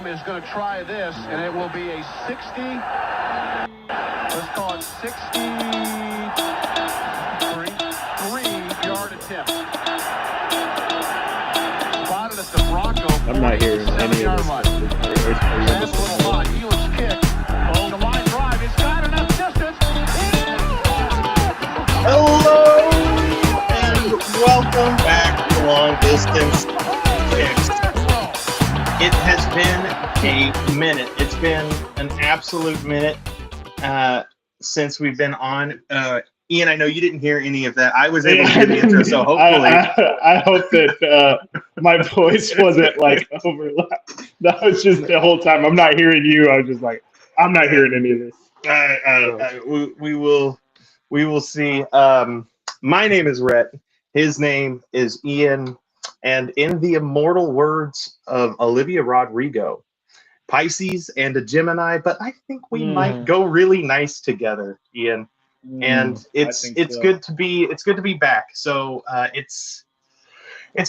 is going to try this, and it will be a 60, let's call it 63-yard attempt. Spotted at the Bronco. I'm not hearing any of this. That's a little hot. Elam's kick. Oh, the line drive. It's got enough distance. Hello, and welcome back to Long Distance Kicks. It has been a minute. It's been an absolute minute since we've been on. Ian, I know you didn't hear any of that. I was able to hear the intro, so hopefully. I hope that my voice wasn't like overlapped. That was just the whole time. I'm not hearing you. I was just like, I'm not hearing any of this. We will see. My name is Rhett. His name is Ian. And in the immortal words of Olivia Rodrigo, Pisces and a Gemini, but I think we might go really nice together, Ian. And it's good to be back. So it's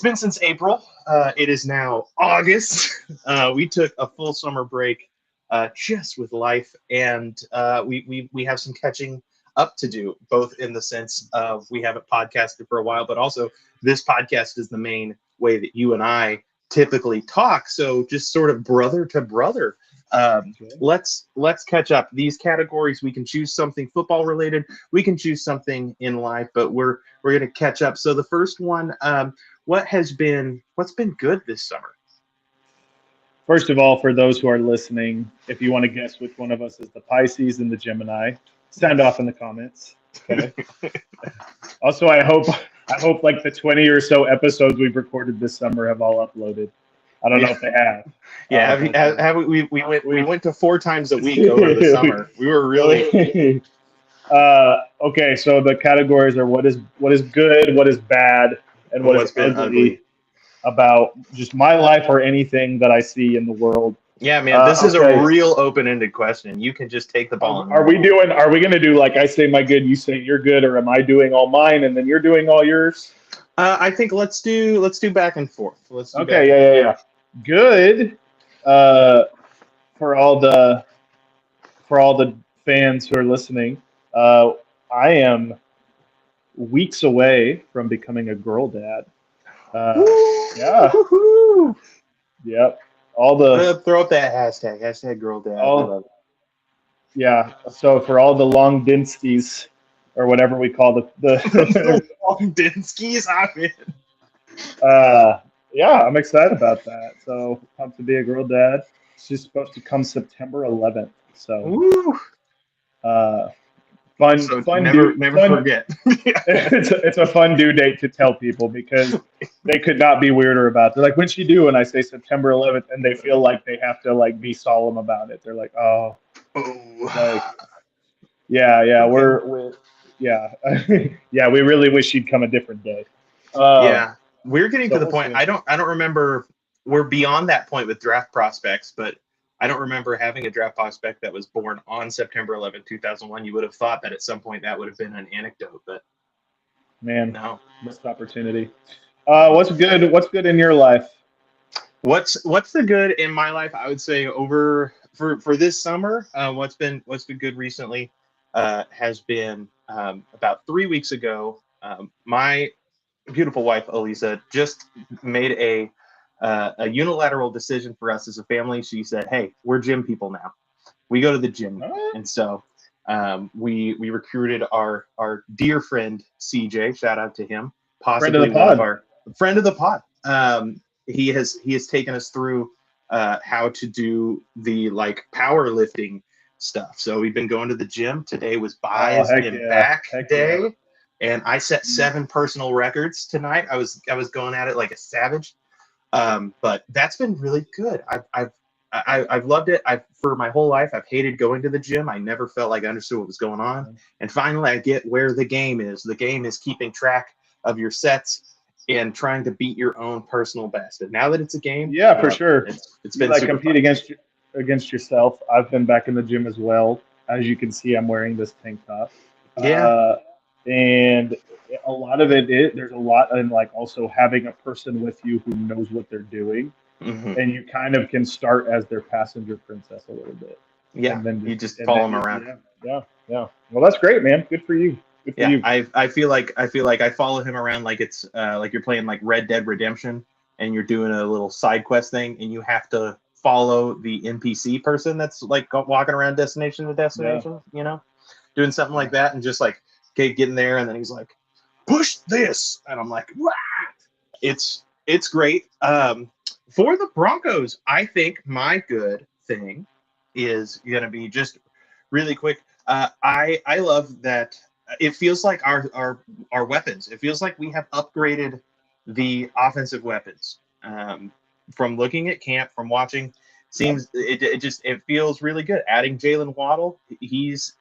been since April. It is now August. We took a full summer break just with life, and we have some catching up to do, both in the sense of we haven't podcasted for a while, but also this podcast is the main way that you and I typically talk. So just sort of brother to brother. Let's catch up. These categories, we can choose something football related, we can choose something in life, but we're going to catch up. So the first one, what's been good this summer? First of all, for those who are listening, if you want to guess which one of us is the Pisces and the Gemini, sound off in the comments. Okay. Also, I hope like the 20 or so episodes we've recorded this summer have all uploaded. I don't know if they have. Yeah, we went to 4 times a week over the summer. We were really okay. So the categories are what is good, what is bad, and what's ugly about just my life or anything that I see in the world. Yeah, man, this is a real open-ended question. You can just take the ball. Are we going to do like I say my good, you say your good, or am I doing all mine and then you're doing all yours? I think let's do back and forth. Yeah. Good. For all the fans who are listening, I am weeks away from becoming a girl dad. Yeah. Woo-hoo. Yep. Throw up that hashtag girl dad. Yeah. So for all the long dinskies or whatever we call the long dinskies, I'm in. Yeah, I'm excited about that. So pumped to be a girl dad. She's supposed to come September 11th. So fun. Never forget. It's a fun due date to tell people because they could not be weirder about it. They're like, when's she due? And I say September 11th, and they feel like they have to like be solemn about it. They're like, oh. Like, yeah, we're yeah, yeah. We really wish she'd come a different day. Yeah, we're getting to the point. I don't remember. We're beyond that point with draft prospects, but I don't remember having a draft prospect that was born on September 11, 2001. You would have thought that at some point that would have been an anecdote, but man, no, missed opportunity. What's good? What's good in your life? What's the good in my life? I would say for this summer, what's been good recently has been about 3 weeks ago. My beautiful wife Elisa just made a unilateral decision for us as a family. She said, "Hey, we're gym people now. We go to the gym now." And so we recruited our dear friend CJ. Shout out to him, possibly one of our friend of the pod. He has taken us through how to do the like powerlifting stuff. So we've been going to the gym. Today was buys and back day. Yeah. And I set 7 personal records tonight. I was going at it like a savage. But that's been really good. I've loved it. For my whole life, I've hated going to the gym. I never felt like I understood what was going on. And finally, I get where the game is. The game is keeping track of your sets and trying to beat your own personal best. And now that it's a game, for sure, it's been like compete against yourself. I've been back in the gym as well. As you can see, I'm wearing this tank top. Yeah. And a lot of it is there's a lot in like also having a person with you who knows what they're doing. Mhm. and you kind of can start as their passenger princess a little bit. Yeah, And then you just and follow then them around. yeah. Well, that's great, man. Good for you. Good for Yeah, you. I feel like I follow him around like it's like you're playing like Red Dead Redemption and you're doing a little side quest thing and you have to follow the NPC person that's like walking around destination to destination, doing something like that and just like getting there and then he's like push this and I'm like what? It's great. For the Broncos, I think my good thing is gonna be just really quick. I love that it feels like our weapons. It feels like we have upgraded the offensive weapons. From looking at camp, from watching, it feels really good. Adding Jalen Waddle, he's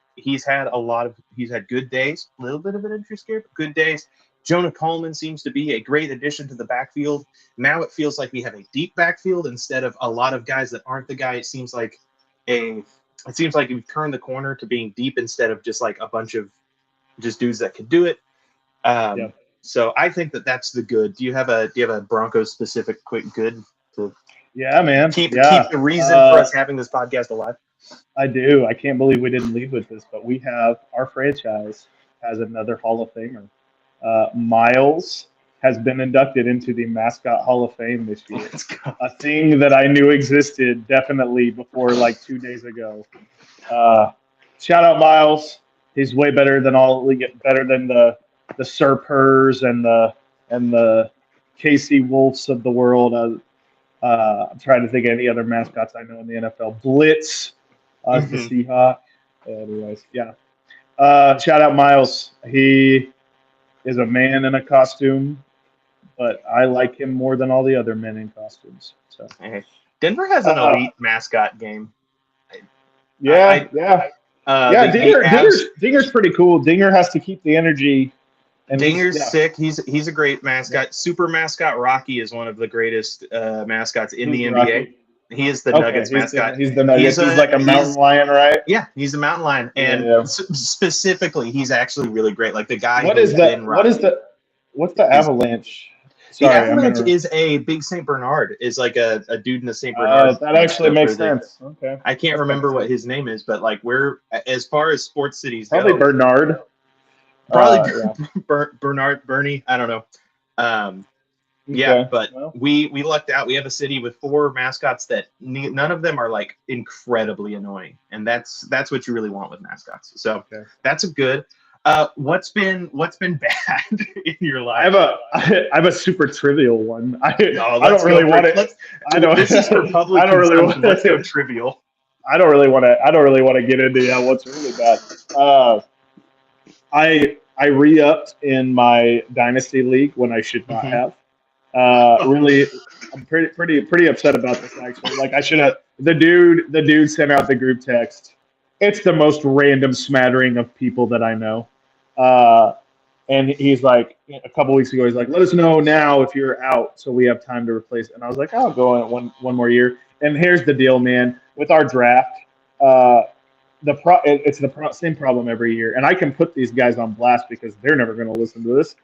had good days, a little bit of an injury scare, but good days. Jonah Coleman seems to be a great addition to the backfield. Now it feels like we have a deep backfield instead of a lot of guys that aren't the guy. It seems like we've turned the corner to being deep instead of just like a bunch of just dudes that could do it. So I think that's the good. Do you have a Broncos specific quick good to man. keep the reason for us having this podcast alive? I do. I can't believe we didn't lead with this, but we have our franchise has another Hall of Famer. Miles has been inducted into the Mascot Hall of Fame this year. Let's go. A thing that I knew existed definitely before like 2 days ago. Shout out Miles. He's way better than the Serpers and the KC Wolves of the world. I'm trying to think of any other mascots I know in the NFL. Blitz, the Seahawk. Anyways, yeah. Shout out Miles. He is a man in a costume, but I like him more than all the other men in costumes. So Denver has an elite mascot game. Dinger's pretty cool. Dinger has to keep the energy. And Dinger's sick. He's a great mascot. Yeah. Super mascot Rocky is one of the greatest mascots in the NBA. Rocky? He is the Nuggets mascot. He's the Nuggets. He's like a mountain lion, right? Yeah, he's a mountain lion, and specifically, he's actually really great. Like the guy. What's the Avalanche? Sorry, the Avalanche is a big Saint Bernard. Is like a dude in the Saint Bernard. That actually makes sense. Okay. I can't remember what his name is, but like as far as sports cities probably go, Bernard. Bernard, Bernie. I don't know. We lucked out. We have a city with 4 mascots that none of them are like incredibly annoying, and that's what you really want with mascots. So that's a good. What's been bad in your life? I have a super trivial one. I don't really want it. I don't. This is for public. I don't really want. Let's go trivial. I don't really want to get into what's really bad. I re-upped in my dynasty league when I should not have. Really, I'm pretty upset about this actually. Like I should have. The dude sent out the group text. It's the most random smattering of people that I know. And he's like, a couple weeks ago, he's like, let us know now if you're out so we have time to replace it. And I was like, I'll go on one more year. And here's the deal, man. With our draft, it's the same problem every year. And I can put these guys on blast because they're never going to listen to this.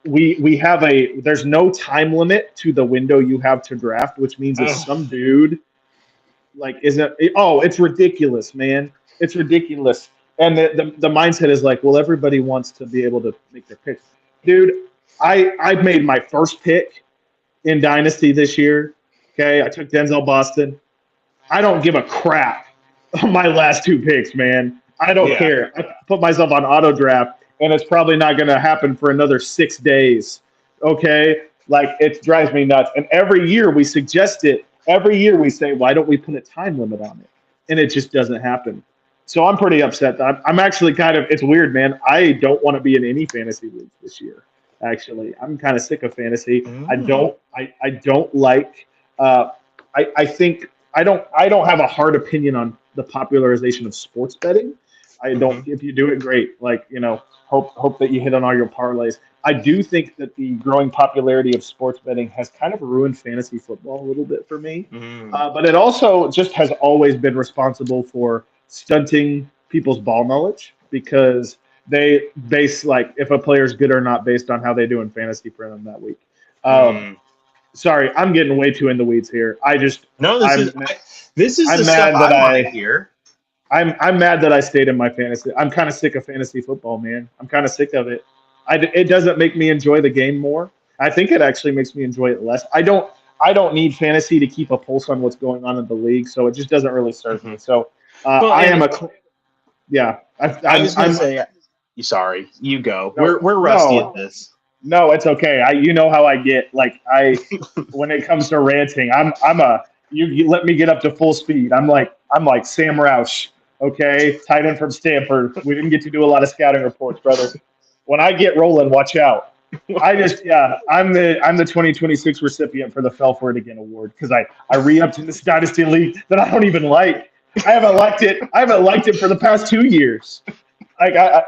We have there's no time limit to the window you have to draft, which means if some dude it's ridiculous, man. It's ridiculous. And the mindset is like, well, everybody wants to be able to make their picks. Dude, I made my first pick in Dynasty this year. Okay, I took Denzel Boston. I don't give a crap on my last 2 picks, man. I don't care. I put myself on auto draft, and it's probably not going to happen for another 6 days. Okay, like it drives me nuts. And every year we suggest it. Every year we say, why don't we put a time limit on it? And it just doesn't happen. So I'm pretty upset. I'm actually it's weird, man. I don't want to be in any fantasy leagues this year. Actually, I'm kind of sick of fantasy. I don't like. I think I don't have a hard opinion on the popularization of sports betting. I don't. If you do it, great. Like hope that you hit on all your parlays. I do think that the growing popularity of sports betting has kind of ruined fantasy football a little bit for me. But it also just has always been responsible for stunting people's ball knowledge because they base if a player's good or not based on how they do in fantasy for them that week. sorry, I'm getting way too in the weeds here. No, I'm this is I'm the stuff mad that I want to I hear. I'm mad that I stayed in my fantasy. I'm kind of sick of fantasy football, man. I'm kind of sick of it. It doesn't make me enjoy the game more. I think it actually makes me enjoy it less. I don't need fantasy to keep a pulse on what's going on in the league, so it just doesn't really serve Hmm. me. So Well, I am and yeah. I was going to I'm say, sorry, you go. no We're rusty at no this. no. It's okay. You know how I get. Like when it comes to ranting, I'm a you let me get up to full speed. I'm like Sam Roush. Okay, tight end from Stanford. We didn't get to do a lot of scouting reports, brother. When I get rolling, watch out. I'm the 2026 recipient for the Fell for It Again award because I re-upped in this dynasty league that I don't even like. I haven't liked it. I haven't liked it for the past 2 years. Like I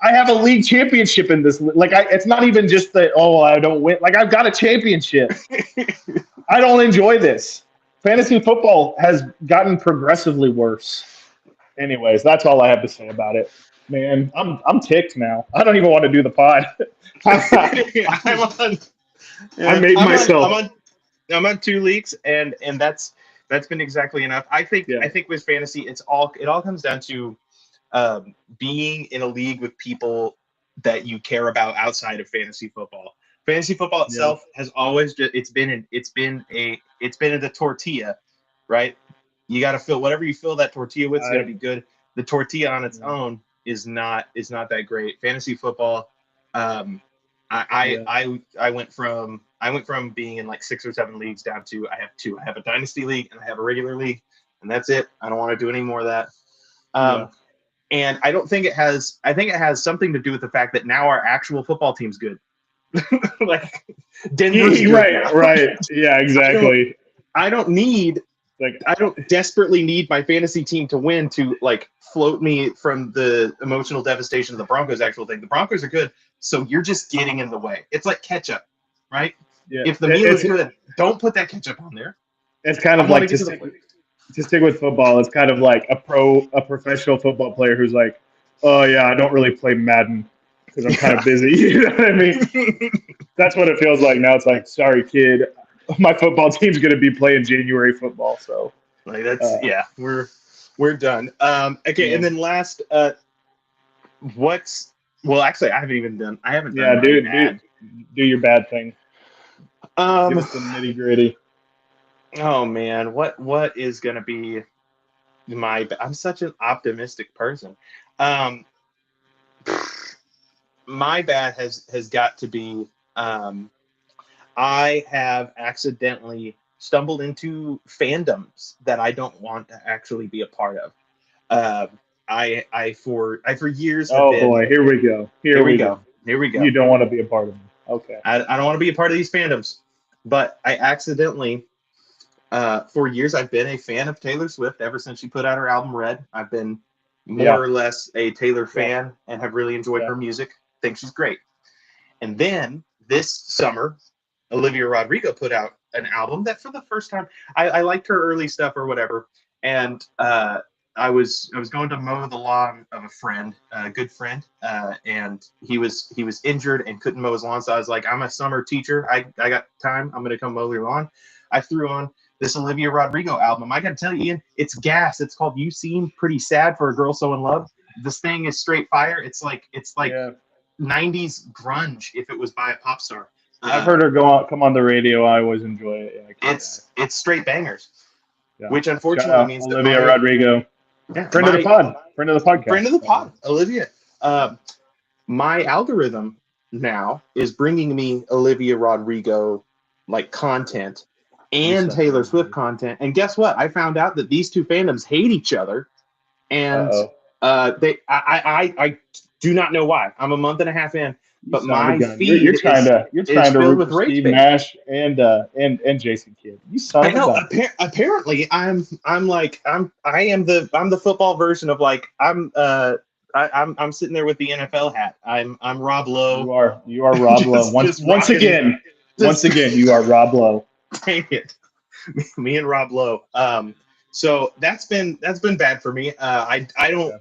I have a league championship in this. Like it's not even just that. Oh, I don't win. Like I've got a championship. I don't enjoy this. Fantasy football has gotten progressively worse. Anyways, that's all I have to say about it. Man, I'm ticked now. I don't even want to do the pod. I'm on. I made myself. I'm on 2 leagues, and that's been exactly enough. I think Yeah. with fantasy, it all comes down to being in a league with people that you care about outside of fantasy football. Fantasy football itself has always just it's been the tortilla, right? You got to fill whatever you fill that tortilla with is going to be good. The tortilla on its own is not that great. Fantasy football, I went from being in like 6 or 7 leagues down to I have 2. I have a dynasty league and I have a regular league, and that's it. I don't want to do any more of that. And I don't think it has. I think it has something to do with the fact that now our actual football team's good. Like Denver's good now. Right. Yeah, exactly. I don't desperately need my fantasy team to win to like float me from the emotional devastation of the Broncos actual thing. The Broncos are good, so you're just getting in the way. It's like ketchup, right? Yeah. If the meal is good, don't put that ketchup on there. It's kind of like to stick with football. It's kind of like a professional football player who's like, oh yeah, I don't really play Madden because I'm kind of busy. You know what I mean? That's what it feels like now. It's like, sorry, kid, my football team's going to be playing January football. So like we're done. Okay, and then last, actually, I haven't done. Yeah, do your bad thing. Give us the nitty gritty. Oh man, what is gonna be I'm such an optimistic person. My bad has got to be I have accidentally stumbled into fandoms that I don't want to actually be a part of. I for years have been, boy, here we go. Here we go. You don't want to be a part of them. Okay. I don't want to be a part of these fandoms, but I accidentally for years I've been a fan of Taylor Swift ever since she put out her album Red. I've been more or less a Taylor fan and have really enjoyed her music. Think she's great. And then this summer, Olivia Rodrigo put out an album that for the first time, I liked her early stuff or whatever. And I was going to mow the lawn of a friend, a good friend, and he was injured and couldn't mow his lawn. So I was like, I'm a summer teacher. I got time. I'm going to come mow your lawn. I threw on this Olivia Rodrigo album. I got to tell you, Ian, it's gas. It's called You Seem Pretty Sad for a Girl So in Love. This thing is straight fire. It's like 90s grunge if it was by a pop star. I've heard her come on the radio. I always enjoy it. Yeah, it's straight bangers, which unfortunately means Olivia Rodrigo, friend of the podcast, friend of the pod, Olivia. My algorithm now is bringing me Olivia Rodrigo like content and Taylor Swift content. And guess what? I found out that these two fandoms hate each other, and I do not know why. I'm a month and a half in. But my feed you're trying to root for Steve Nash and Jason Kidd. You son of a gun. Apparently, I'm the football version of like I'm sitting there with the NFL hat. I'm Rob Lowe. You are Rob Lowe. Once again, you are Rob Lowe. Dang it, me and Rob Lowe. So that's been bad for me. I don't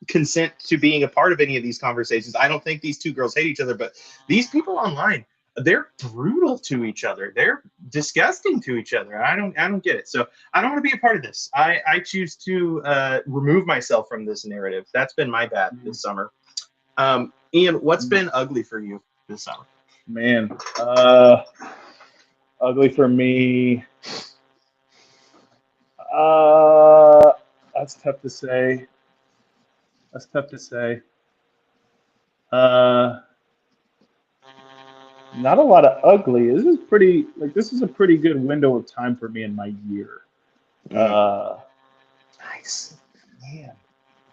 consent to being a part of any of these conversations. I don't think these two girls hate each other, but these people online they're brutal to each other. They're disgusting to each other. I don't get it. So I don't want to be a part of this. I choose to remove myself from this narrative. That's been my bad this summer. Ian, what's been ugly for you this summer? Man, ugly for me. That's tough to say. Not a lot of ugly. This is a pretty good window of time for me in my year. Nice. Man,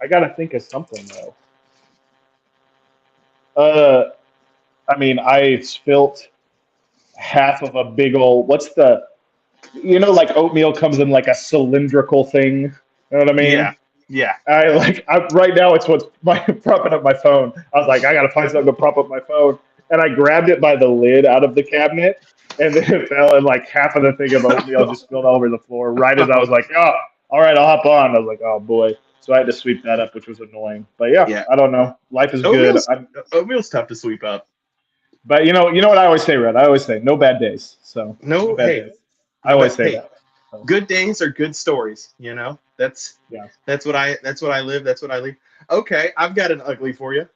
I gotta think of something though. I mean, I spilt half of a big old. Like oatmeal comes in like a cylindrical thing. You know what I mean? Yeah. Right now it's what's propping up my phone. I was like, I gotta find something to prop up my phone, and I grabbed it by the lid out of the cabinet, and then it fell, and like half of the thing of oatmeal just spilled all over the floor. Right as I was like, oh, all right, I'll hop on. I was like, oh boy. So I had to sweep that up, which was annoying. But yeah. I don't know. Life is good. Oatmeal's tough to sweep up. But you know what I always say, Red? I always say no bad days. So no bad days. I always say that. So. Good days are good stories. That's what I live. That's what I leave. Okay, I've got an ugly for you.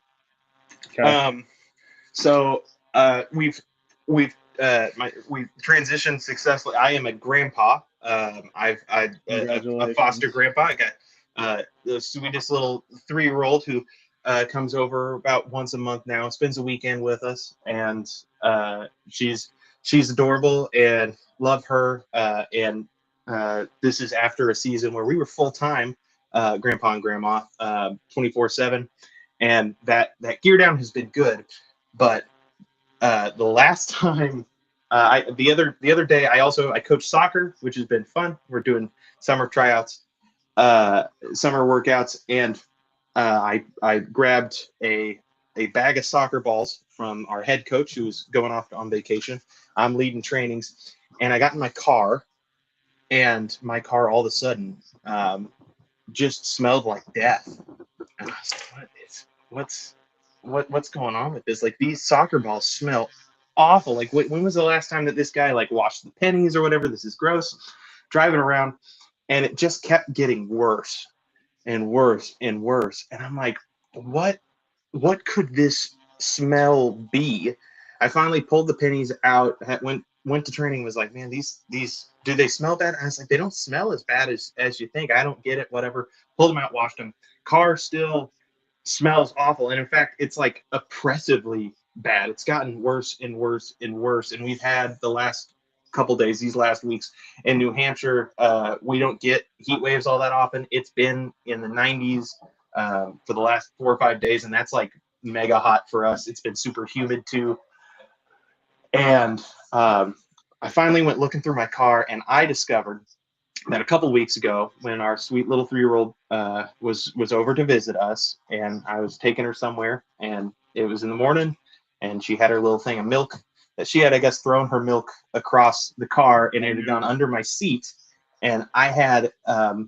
Okay. So we've transitioned successfully. I am a grandpa. I've a foster grandpa. I got the sweetest little 3-year-old who comes over about once a month now, spends a weekend with us, and she's adorable and love her. And this is after a season where we were full-time grandpa and grandma 24/7, and that gear down has been good. But the last time, the other day, I coach soccer, which has been fun. We're doing summer tryouts, summer workouts, and I grabbed a bag of soccer balls from our head coach who was going off on vacation. I'm leading trainings, and I got in my car, and my car all of a sudden just smelled like death. And I was like, what's going on with this? Like, these soccer balls smell awful. Like, when was the last time that this guy like washed the pennies or whatever? This is gross. Driving around, and it just kept getting worse and worse and worse. And I'm like, what could this smell be? I finally pulled the pennies out, went to training, was like, man, these do they smell bad? And I was like, they don't smell as bad as you think. I don't get it, whatever. Pulled them out, washed them. Car still smells awful. And in fact, it's like oppressively bad. It's gotten worse and worse and worse. And we've had the last couple days, these last weeks in New Hampshire, we don't get heat waves all that often. It's been in the 90s for the last 4 or 5 days, and that's like mega hot for us. It's been super humid too. And I finally went looking through my car, and I discovered that a couple weeks ago, when our sweet little 3-year-old was over to visit us, and I was taking her somewhere, and it was in the morning, and she had her little thing of milk that she had, I guess, thrown her milk across the car, and it had gone under my seat. And I had I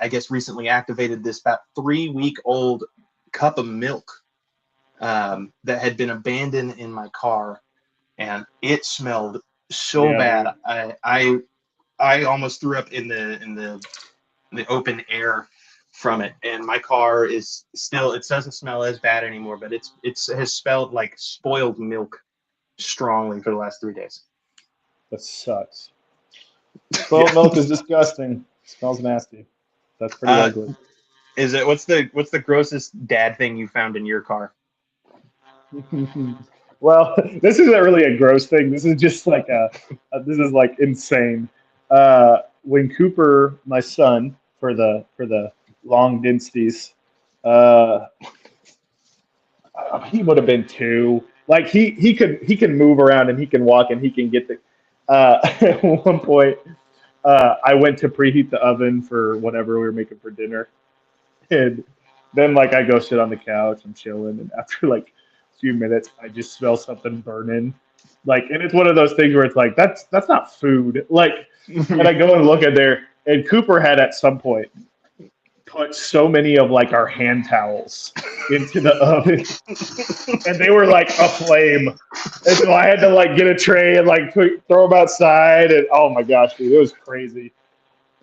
guess recently activated this about 3-week-old cup of milk that had been abandoned in my car, and it smelled so bad. I almost threw up in the open air from it. And my car is still, it doesn't smell as bad anymore, but it has smelled like spoiled milk strongly for the last 3 days. That sucks. Spoiled milk is disgusting. It smells nasty. That's pretty ugly. Is it? What's the grossest dad thing you found in your car? Well, this isn't really a gross thing. This is just like this is like insane. When Cooper, my son, for the long densities, he would have been 2. Like he can move around and he can walk and he can get the. At one point, I went to preheat the oven for whatever we were making for dinner, and then like I go sit on the couch, I'm chilling, and after like a few minutes, I just smell something burning. Like, and it's one of those things where it's like that's not food. Like, and I go and look at there, and Cooper had at some point put so many of like our hand towels into the oven, and they were like aflame. And so I had to like get a tray and like throw them outside. And oh my gosh, dude, it was crazy.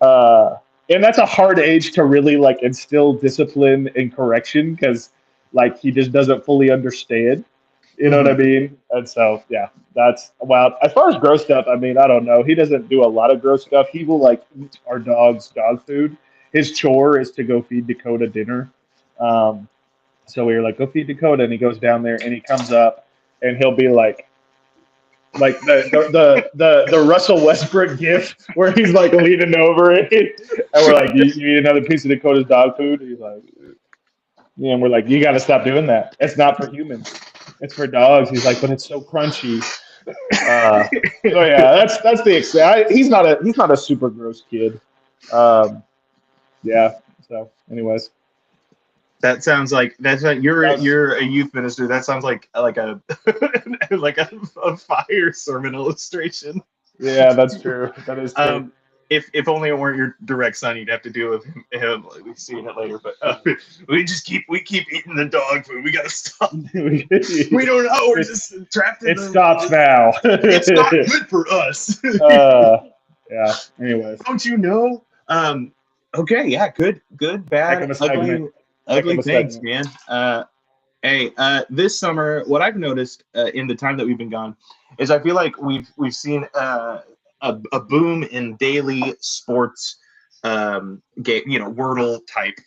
And that's a hard age to really like instill discipline and correction because like he just doesn't fully understand. You know what I mean? And so yeah, that's wow. As far as gross stuff, I mean, I don't know. He doesn't do a lot of gross stuff. He will like eat our dog's dog food. His chore is to go feed Dakota dinner. So we were like, go feed Dakota, and he goes down there and he comes up and he'll be like the Russell Westbrook gif where he's like leaning over it, and we're like, you need another piece of Dakota's dog food? And he's like, yeah, and we're like, you got to stop doing that. It's not for humans. It's for dogs. He's like, but it's so crunchy. So yeah, that's the extent. He's not a super gross kid. Yeah. So, anyways. That sounds like you're a youth minister. That sounds like a like a fire sermon illustration. Yeah, that's true. That is true. If only it weren't your direct son, you'd have to deal with him. We've seen it later, but we keep eating the dog food. We gotta stop. We don't know. We're just trapped in. It stops now. It's not good for us. Yeah. Anyways, don't you know? Okay. Yeah. Good. Bad. Ugly things, man. Hey, this summer, what I've noticed in the time that we've been gone is I feel like we've seen a boom in daily sports game, Wordle type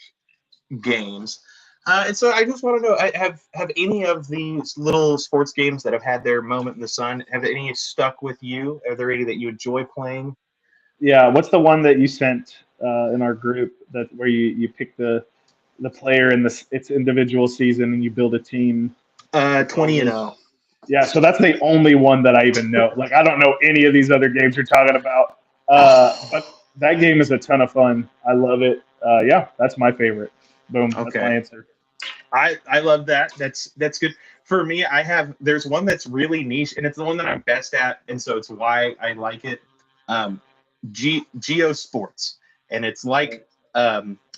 games. And so I just want to know, have any of these little sports games that have had their moment in the sun, have any stuck with you? Are there any that you enjoy playing? Yeah. What's the one that you sent in our group where you pick the player in its individual season and you build a team? 20-0. Yeah, so that's the only one that I even know. Like, I don't know any of these other games you're talking about. But that game is a ton of fun. I love it. Yeah, that's my favorite. Boom. That's my answer. I love that. That's good. For me, there's one that's really niche, and it's the one that I'm best at, and so it's why I like it. Geo Sports. And it's like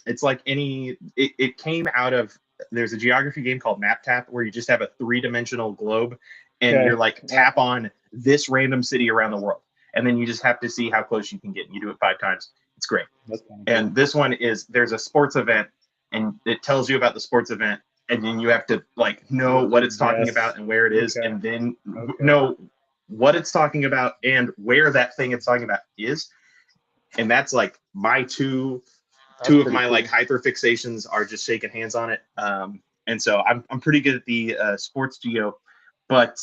it came out of, there's a geography game called Map Tap where you just have a 3-dimensional globe and you're like, tap on this random city around the world. And then you just have to see how close you can get. You do it 5 times. It's great. And this one is, there's a sports event and it tells you about the sports event. And then you have to like know what it's talking about and where it is. And then know what it's talking about and where that thing it's talking about is. And that's like my two of my cool. Like hyper fixations are just shaking hands on it. And so I'm pretty good at the sports geo, but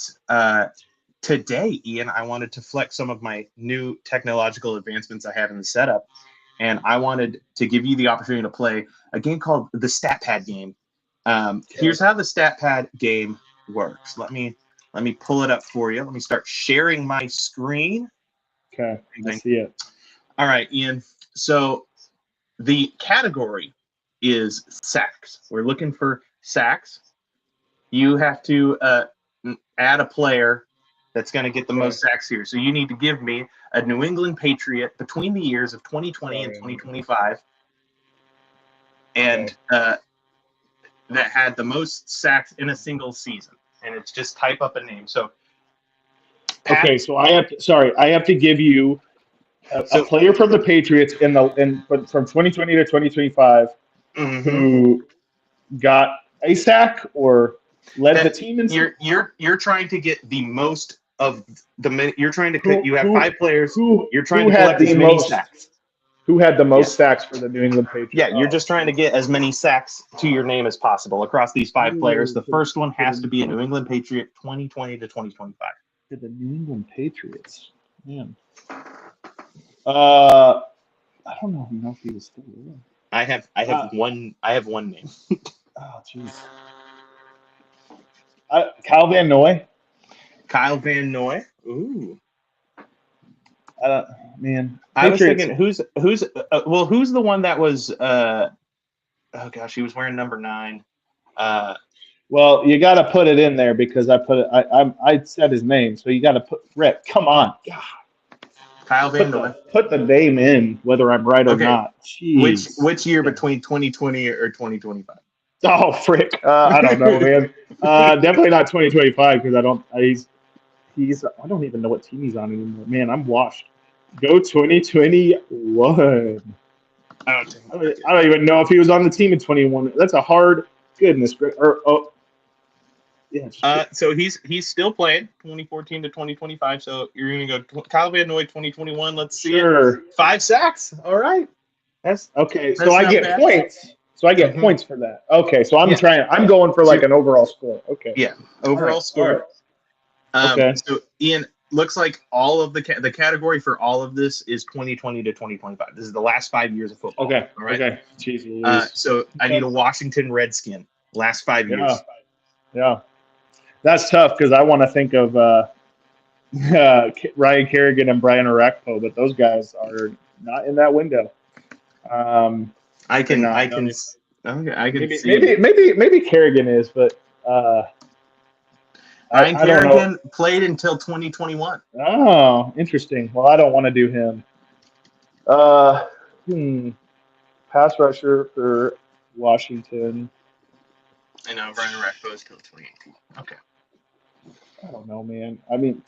today, Ian, I wanted to flex some of my new technological advancements I have in the setup. And I wanted to give you the opportunity to play a game called the Stat Pad game. Here's how the Stat Pad game works. Let me pull it up for you. Let me start sharing my screen. Okay, I see it. All right, Ian. So the category is sacks. We're looking for sacks. You have to add a player that's going to get the most sacks here. So you need to give me a New England Patriot between the years of 2020 and 2025, and that had the most sacks in a single season. And it's just type up a name. So, Pat, okay. So I have to give you a player from the Patriots from 2020 to 2025 who got a sack or led the team in. You're trying to get the most of the. You're trying to. You have 5 players. You're trying to collect as many sacks. Who had the most sacks for the New England Patriots? Yeah, you're just trying to get as many sacks to your name as possible across these 5 players. The first one has to be a New England Patriot, 2020 to 2025. For the New England Patriots, man. I don't know if he was still there. I have one name. Oh, jeez. Kyle Van Noy. Kyle Van Noy. Ooh. Man. I was thinking who's the one that was oh gosh, he was wearing number 9. Well, you got to put it in there because I said his name, so you got to put Rip. Come on. God. Kyle Van Noy. Put the name in, whether I'm right or Okay. not. Jeez. Which year between 2020 or 2025? Oh, frick. I don't know, man. Definitely not 2025 because he's. I don't even know what team he's on anymore. Man, I'm washed. Go 2021. I don't even know if he was on the team in 21. That's a hard. Goodness. Yeah. So he's still playing 2014 to 2025. So you're gonna go Kyle Van Noy 2021. Let's see Sure. it. 5 sacks. All right. That's okay. That's So I not get bad. points. So I get points for that. Okay. So I'm going for like an overall score. Okay. Yeah. Overall score. Okay. So Ian, looks like all of the category for all of this is 2020 to 2025. This is the last 5 years of football. Okay. All right. Okay. Jeez Louise. So I need a Washington Redskin. Last 5 years. Yeah. That's tough because I want to think of Ryan Kerrigan and Brian Orakpo, but those guys are not in that window. I can see. Maybe Kerrigan is, but Ryan I don't know. Kerrigan played until 2021. Oh, interesting. Well, I don't want to do him. Pass rusher for Washington. I know Brian Orakpo is till 2018. Okay. I don't know, man. I mean,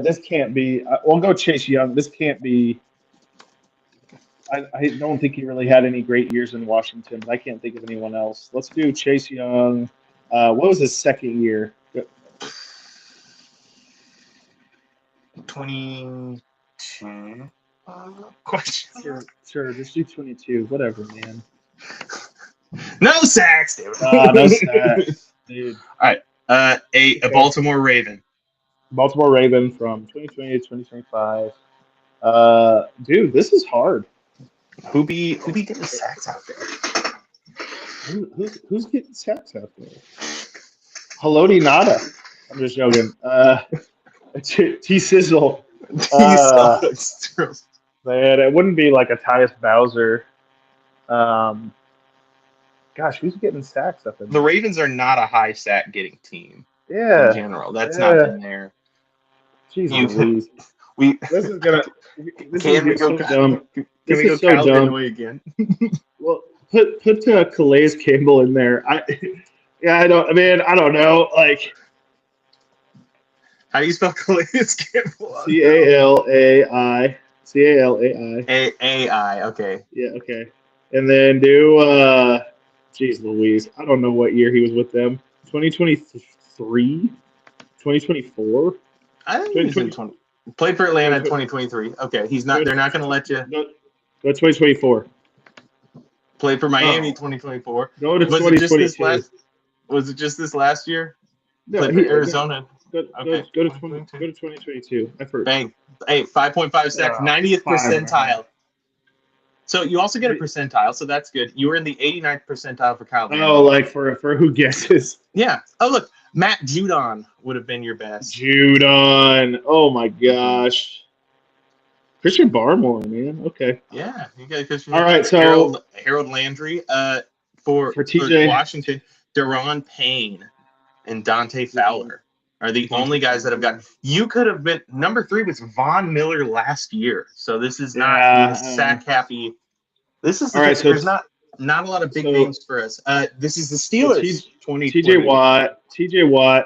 this can't be. We'll go Chase Young. This can't be. I don't think he really had any great years in Washington. But I can't think of anyone else. Let's do Chase Young. What was his second year? 22. Question. Sure. Just do 22. Whatever, man. No sacks, dude. No sacks, dude. All right. A Baltimore Raven. Baltimore Raven from 2020 to 2025. Dude, this is hard. Who be getting sacks out there? Who's getting sacks out there? Haloti Nada. I'm just joking. T Sizzle. Man, it wouldn't be like a Tyus Bowser. Gosh, who's getting sacks up in The Ravens are not a high sack getting team. Yeah. In general, that's not been there. Jeez Louise. This is gonna. Can we go dumb? Can we go so Kyle dumb. Van Noy again? Well, put Calais Campbell in there. I don't know. Like, how do you spell Calais Campbell? CALAI. AI. Okay. Yeah. Okay. And then do. Jeez Louise. I don't know what year he was with them. 2023. 2024. I think he's in 20. Played for Atlanta in 2023. Okay, he's not. They're not going to let you. Go 2024. Played for Miami 2024. Go to 2022. Was it just this last year? No, Played for Arizona. Go to 2022. Effort. Bang. Hey, 5.5 sacks, 90th percentile. So you also get a percentile, so that's good. You were in the 89th percentile for Kyle. Oh, like for who guesses? Yeah. Oh, look, Matt Judon would have been your best. Judon. Oh my gosh. Christian Barmore, man. Okay. Yeah, you got Christian. All right, so Harold Landry. For TJ Washington, Deron Payne and Dante Fowler are the only guys that have got. You could have been number 3 was Von Miller last year, so this is not sack happy. This is all right. So there's not a lot of big names for us. This is the Steelers. 2020. TJ Watt.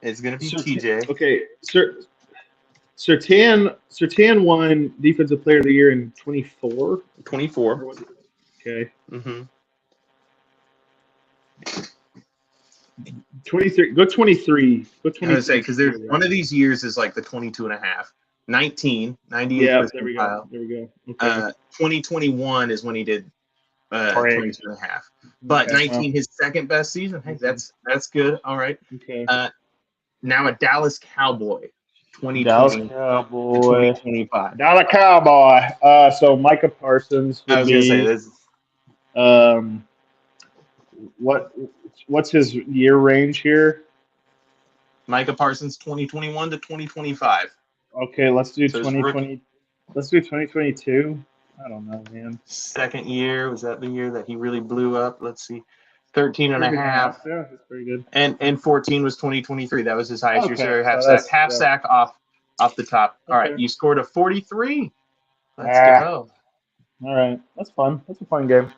It's gonna be TJ. Okay, Surtain won Defensive Player of the Year in 24. 24. Okay. Mm-hmm. 23. Go 23. Go 23. I was say because there's one of these years is like the 22.5. 98. Yeah, there we go. Okay. 2021 is when he did 22.5. But Okay. 19, his second best season. Hey, that's good. All right. Okay. Now a Dallas Cowboy. 2020 Dallas Cowboy. 2025. Dallas Cowboy. So Micah Parsons would I was gonna say this. What's his year range here? Micah Parsons 2021 to 2025. Okay, let's do So 2020. Let's do 2022. I don't know, man. Second year, was that the year that he really blew up? Let's see. 13 and a half. Yeah, that's pretty good. And 14 was 2023. That was his highest year. So so half sack off off the top. All right, Okay. you scored a 43. Let's Ah. go. All right, that's fun. That's a fun game.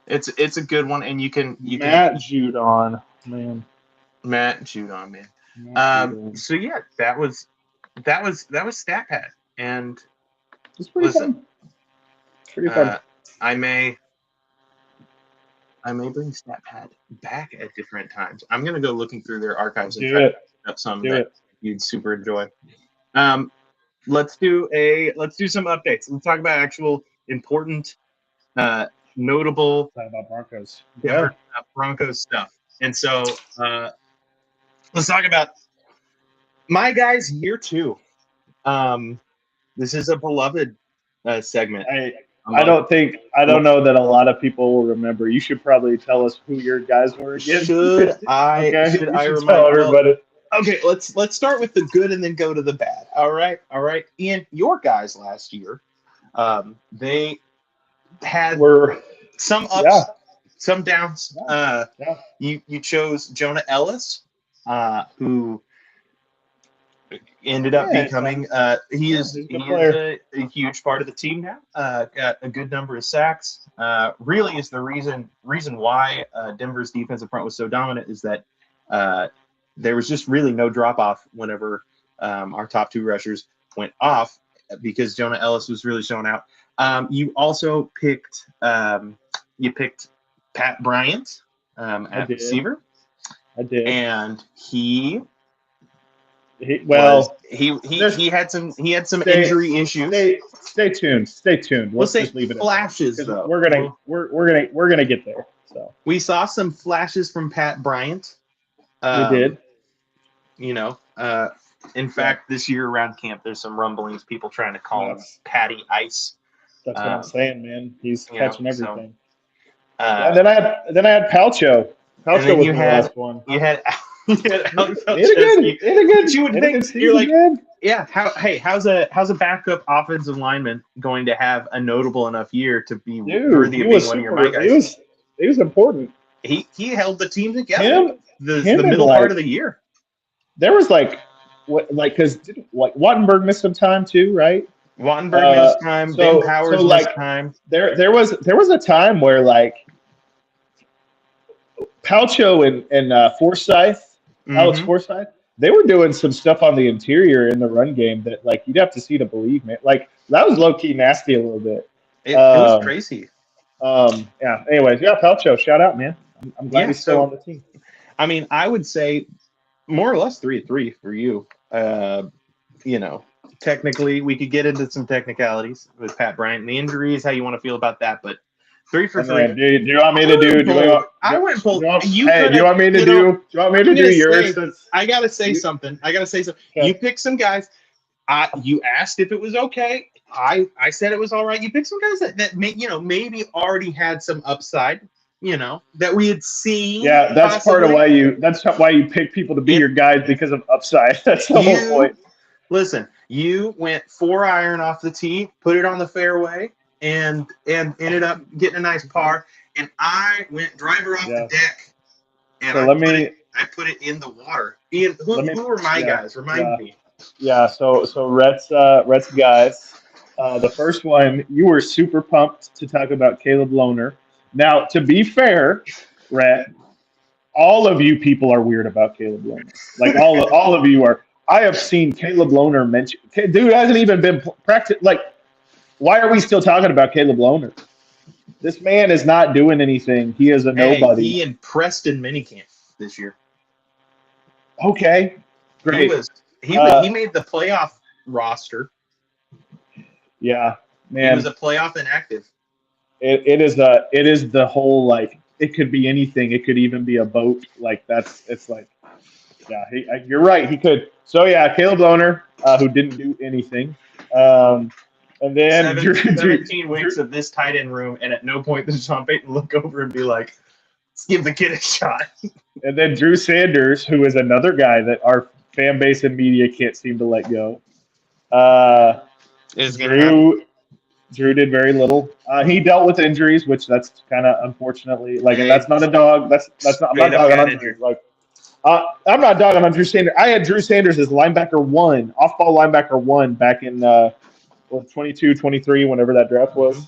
It's a good one, and you can Matt Judon, man. Matt Judon, man. Matt Judon. So yeah, that was StatPad, and It's pretty listen, fun. Pretty fun. I may bring StatPad back at different times. I'm gonna go looking through their archives and try to pick up some that you'd super enjoy. Let's do some updates. Let's talk about actual important, notable Talk about Broncos. Denver Broncos stuff. And so let's talk about my guys year 2. This is a beloved segment. I don't know that a lot of people will remember. You should probably tell us who your guys were again. Should I remind tell everybody? Okay, let's start with the good and then go to the bad. All right. Ian, your guys last year, they had some ups, some downs. You chose Jonah Ellis, who ended up becoming he is a huge part of the team now. Got a good number of sacks. Really is the reason why Denver's defensive front was so dominant is that there was just really no drop off whenever our top 2 rushers went off because Jonah Ellis was really showing out. You also picked Pat Bryant at receiver. I did, and he had some injury issues. Stay tuned. Let's just leave it flashes though. We're gonna get there. So we saw some flashes from Pat Bryant. We did. In fact, this year around camp, there's some rumblings, people trying to call him Patty Ice. That's what I'm saying, man. He's catching everything. So, and then I had Palcho. Palcho was the last one. You had Alex You would think you're like, yeah. How's a backup offensive lineman going to have a notable enough year to be worthy of being one of your my guys? He was important. He held the team together. The middle part of the year. There was because Wattenberg missed some time too, right? Wattenberg missed time. Ben Powers missed time. There was a time where Palcho and Forsyth, Alex Forsyth, they were doing some stuff on the interior in the run game that you'd have to see to believe, man. That was low key nasty a little bit. It was crazy. Yeah. Anyways, Palcho, shout out, man. I'm glad he's still on the team. I mean, I would say more or less 3-3 for you. Technically, we could get into some technicalities with Pat Bryant and the injuries, how you want to feel about that, but 3 for 3. Do you want me to do? I went bold. Do you want me to do? Do you want me to do yours? I gotta say something. Okay. You picked some guys. You asked if it was okay. I said it was all right. You picked some guys that maybe already had some upside. That we had seen. Yeah, that's part of why you pick people to be your guys because of upside. That's the whole point. Listen, you went 4-iron off the tee, put it on the fairway, and ended up getting a nice par. And I went driver off the deck, and so I put it in the water. Ian, who were my guys? Remind me. Yeah, so Rhett's guys. The first one, you were super pumped to talk about Caleb Lohner. Now, to be fair, Rhett, all of you people are weird about Caleb Lohner. All of you are. I have seen Caleb Lohner mentioned. Dude hasn't even been practiced. Why are we still talking about Caleb Lohner? This man is not doing anything. He is a nobody. He impressed in minicamp this year. Okay, great. He made the playoff roster. Yeah, man. He was a playoff inactive. It is the whole it could be anything. It could even be a boat. You're right. He could. So yeah, Caleb Lohner, who didn't do anything, and then 17 weeks of this tight end room, and at no point does Sean Payton look over and be like, "Let's give the kid a shot." And then Drew Sanders, who is another guy that our fan base and media can't seem to let go. Drew did very little. He dealt with injuries, which that's kind of unfortunately and that's not a dog. That's not. I'm not dogging on Drew. I'm not dogging on Drew Sanders. I had Drew Sanders as linebacker 1, off-ball linebacker 1 back in 22, 23, whenever that draft was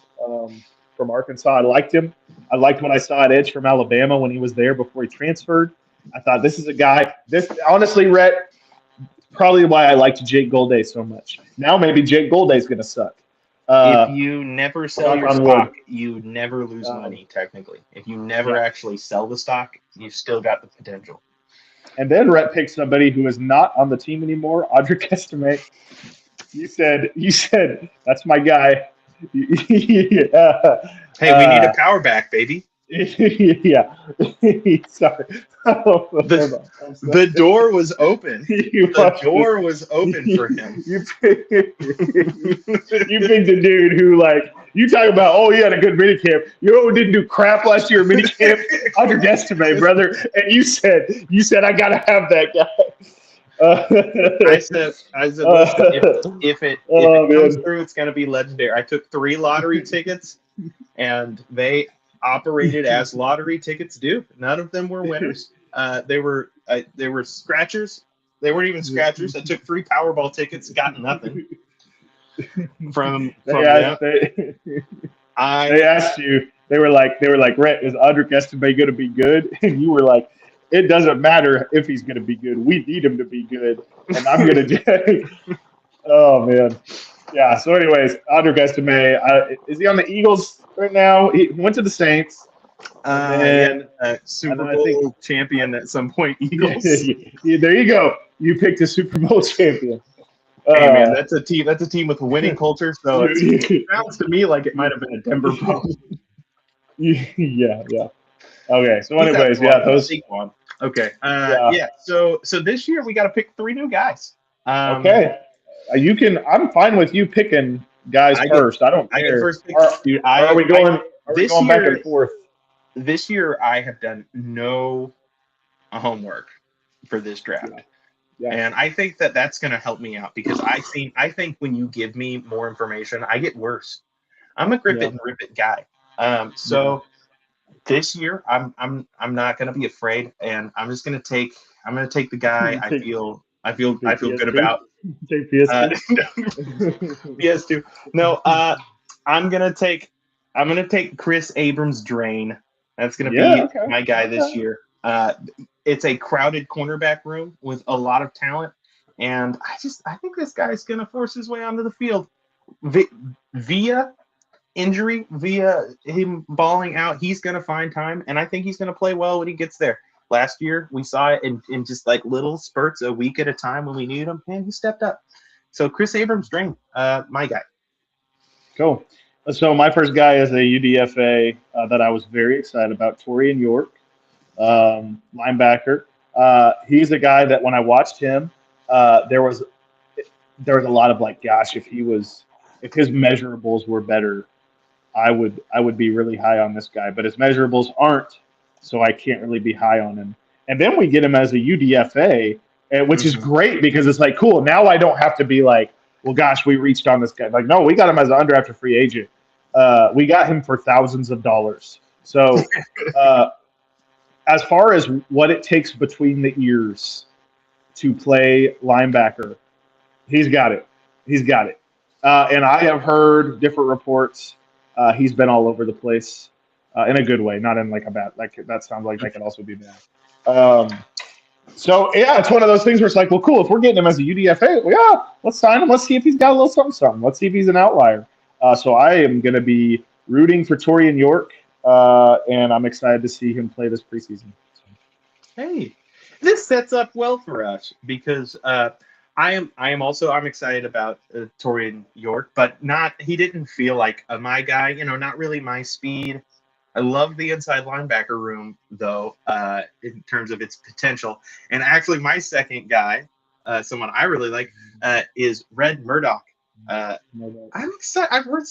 from Arkansas. I liked him. I liked what I saw at edge from Alabama when he was there before he transferred. I thought this is a guy. This honestly, Rhett, probably why I liked Jake Golday so much. Now maybe Jake Golday's going to suck. If you never sell your on stock, wood. you never lose money, technically. If you never actually sell the stock, you've still got the potential. And then Rhett picked somebody who is not on the team anymore, Audric Estime. You said that's my guy. Yeah. Hey, we need a power back, baby. Yeah. Sorry. The door was open. The door was open for him. You picked a dude who, like, you talk about, oh, he had a good minicamp. You know who didn't do crap last year at minicamp? Under Estime, brother. And you said, I got to have that guy. I said, listen, if it comes through, it's going to be legendary. I took 3 lottery tickets, and they operated as lottery tickets do. None of them were winners. They were scratchers. They weren't even scratchers. I took 3 Powerball tickets, got nothing from them. They asked you. They were like, Rhett, is Audric Estime going to be good? And you were like, it doesn't matter if he's going to be good. We need him to be good, and I'm going to. Oh man, yeah. So, anyways, Audric Estime, is he on the Eagles right now? He went to the Saints. Super Bowl champion at some point. Eagles. Yeah, there you go. You picked a Super Bowl champion. Hey man, that's a team. That's a team with a winning culture. So it sounds to me like it might have been a Denver Broncos. Yeah. Okay. So, anyways, those. Okay. So this year we got to pick 3 new guys. Okay. You can. I'm fine with you picking guys first. I don't care. I get first pick. Dude, are we going back and forth? This year I have done no homework for this draft. Yeah. And I think that that's going to help me out because I think when you give me more information, I get worse. I'm a grip it and rip it guy. This year I'm not going to be afraid, and I'm just going to take the guy I feel good about. Take PS2. PS2. No, I'm gonna take Chris Abrams Drain. That's gonna be my guy this year. It's a crowded cornerback room with a lot of talent, and I think this guy's gonna force his way onto the field via injury, via him balling out. He's gonna find time, and I think he's gonna play well when he gets there. Last year, we saw it in just like little spurts a week at a time when we needed him, and he stepped up. So Chris Abrams Drain, my guy. Cool. So my first guy is a UDFA that I was very excited about, Torian York, linebacker. He's a guy that when I watched him, there was a lot of like, gosh, if his measurables were better, I would be really high on this guy. But his measurables aren't. So I can't really be high on him. And then we get him as a UDFA, which is great because it's like, cool, now I don't have to be like, well, gosh, we reached on this guy. Like, no, we got him as an undrafted free agent. We got him for thousands of dollars. So as far as what it takes between the ears to play linebacker, he's got it. And I have heard different reports. He's been all over the place. In a good way, not in like a bad. Like that sounds like that could also be bad. So yeah, it's one of those things where it's like, well, cool. If we're getting him as a UDFA, well, yeah, let's sign him. Let's see if he's got a little something. Let's see if he's an outlier. So I am going to be rooting for Torian York, and I'm excited to see him play this preseason. Hey, this sets up well for us because I'm excited about Torian York, but he didn't feel like my guy. Not really my speed. I love the inside linebacker room, though, in terms of its potential. And actually, my second guy, someone I really like, is Red Murdoch. I'm excited. I've heard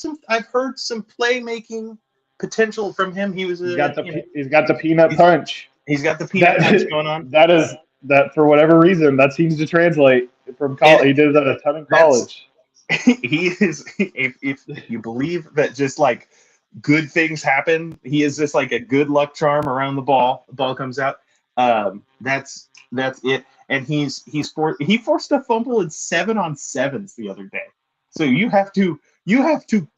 some playmaking potential from him. He's got the peanut punch. He's got the peanut punch going on. That for whatever reason that seems to translate from college. He did that a ton in college. He is. If you believe that, just like good things happen. He is just like a good luck charm around the ball. The ball comes out. That's it. And he forced a fumble in 7-on-7s the other day. So you have to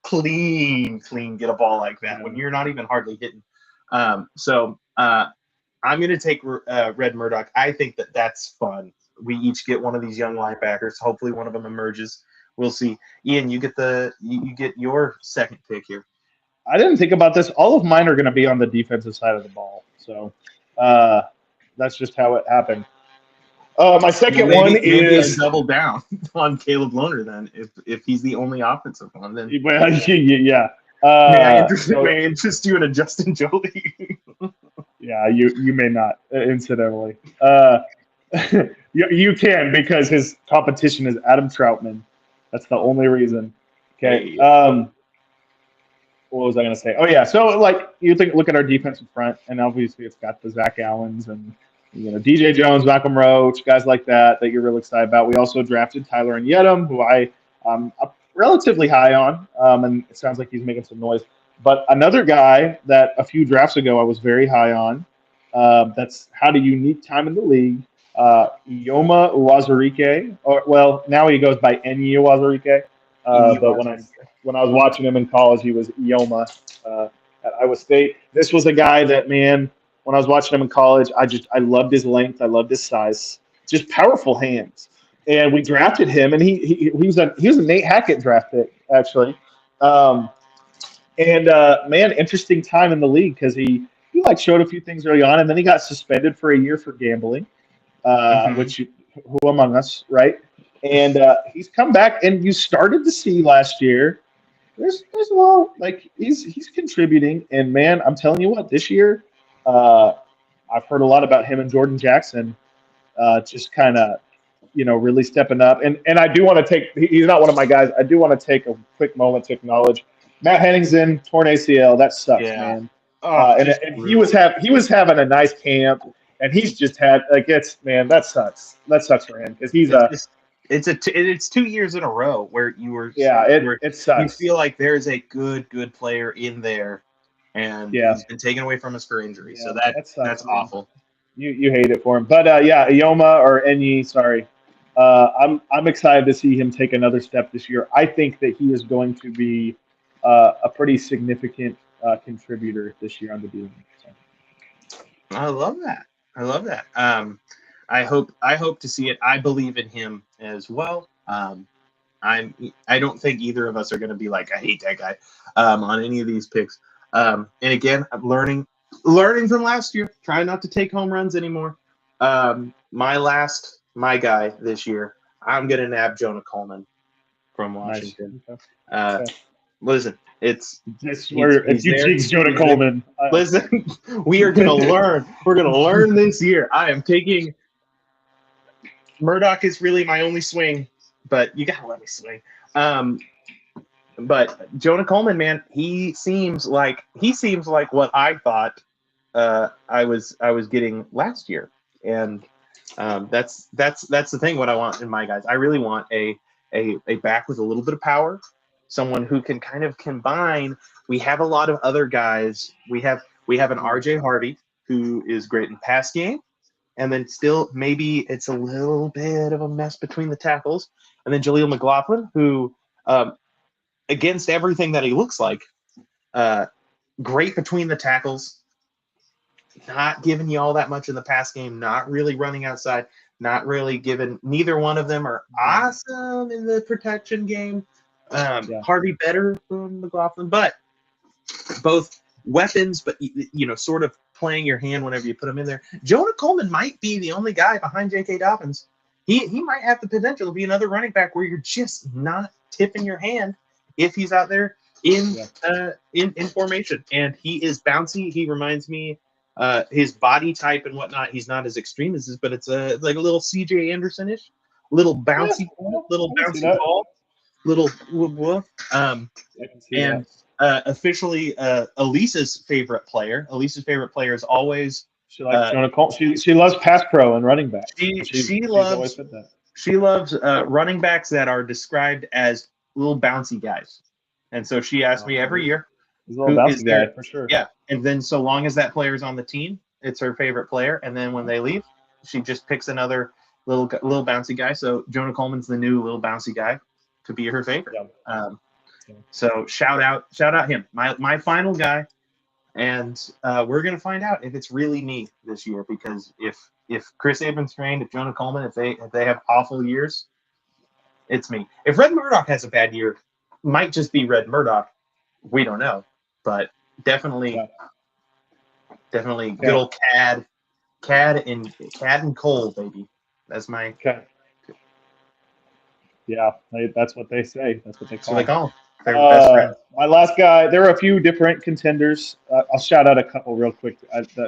clean get a ball like that when you're not even hardly hitting. I'm going to take Red Murdoch. I think that's fun. We each get one of these young linebackers. Hopefully, one of them emerges. We'll see. Ian, you get your second pick here. I didn't think about this. All of mine are going to be on the defensive side of the ball. So that's just how it happened. My second one maybe is double down on Caleb Lohner then, if he's the only offensive one. Then well, yeah. may I interest you in a Justin Jolie? Yeah, you may not, incidentally. You can, because his competition is Adam Troutman. That's the only reason. Okay. What was I going to say? Oh yeah. So look at our defensive front, and obviously it's got the Zach Allens and DJ Jones, Malcolm Roach, guys like that you're really excited about. We also drafted Tyler and Yedem, who I'm relatively high on, and it sounds like he's making some noise. But another guy that a few drafts ago I was very high on, that's had a unique time in the league, Ioma Uwazurike. Now he goes by Enyi Uwazurike. But when I was watching him in college, he was Ioma at Iowa State. This was a guy that, man, when I was watching him in college, I loved his length, I loved his size, just powerful hands. And we drafted him, and he was a Nate Hackett draft pick, actually. Man, interesting time in the league, because he showed a few things early on, and then he got suspended for a year for gambling, which who among us, right? And he's come back, and you started to see last year. There's a little, he's contributing, and man, I'm telling you what, this year, I've heard a lot about him and Jordan Jackson, just kind of, really stepping up. And I do want to take. He's not one of my guys. I do want to take a quick moment to acknowledge Matt Henningsen, torn ACL. That sucks, man. And he was having a nice camp, and he's just had that sucks. That sucks for him, because it's 2 years in a row where you were it sucks. You feel like there's a good player in there, and he's been taken away from us for injury. So that's awful. You hate it for him, but Ioma or Enyi, sorry. I'm excited to see him take another step this year. I think that he is going to be a pretty significant contributor this year on the D-line. So. I love that. I hope to see it. I believe in him as well. I don't think either of us are going to be like, I hate that guy on any of these picks. And again, I'm learning from last year. Trying not to take home runs anymore. My guy this year, I'm going to nab Jonah Coleman from Washington. Nice. Okay. Listen, it's you jinx Jonah Coleman. Listen, we are going to learn. We're going to learn this year. I am taking Murdoch is really my only swing, but you got to let me swing. But Jonah Coleman, man, he seems like what I thought I was getting last year, and that's the thing. What I want in my guys, I really want a back with a little bit of power, someone who can kind of combine. We have a lot of other guys. We have an RJ Harvey who is great in pass game, and then still maybe it's a little bit of a mess between the tackles, and then Jaleel McLaughlin, who against everything that he looks like, great between the tackles, not giving you all that much in the pass game, not really running outside, not really giving. Neither one of them are awesome in the protection game. Harvey better than McLaughlin, but both weapons, but sort of playing your hand whenever you put them in there. Jonah Coleman might be the only guy behind J.K. Dobbins. He might have the potential to be another running back where you're just not tipping your hand if he's out there in formation. And he is bouncy. He reminds me his body type and whatnot. He's not as extreme as this, but it's like a little C.J. Anderson-ish, little bouncy ball, little woof. Officially, Elisa's favorite player. Elisa's favorite player is always she likes Jonah Coleman. She loves pass pro and running back. She loves running backs that are described as little bouncy guys, and so she asks me every year, he's a little bouncy guy for sure. Yeah, and then so long as that player is on the team, It's her favorite player, and then when they leave, she just picks another little bouncy guy. So Jonah Coleman's the new little bouncy guy to be her favorite. So shout out him, my final guy, and we're gonna find out if it's really me this year, because if Chris Abrams trained, if Jonah Coleman, if they have awful years, it's me. If Red Murdoch has a bad year, might just be Red Murdoch. We don't know, but definitely good old Cad and Cole, baby. That's my Okay. Yeah, that's what they say. That's what they call. So they call him. They're best friends. My last guy. There are a few different contenders. I'll shout out a couple real quick.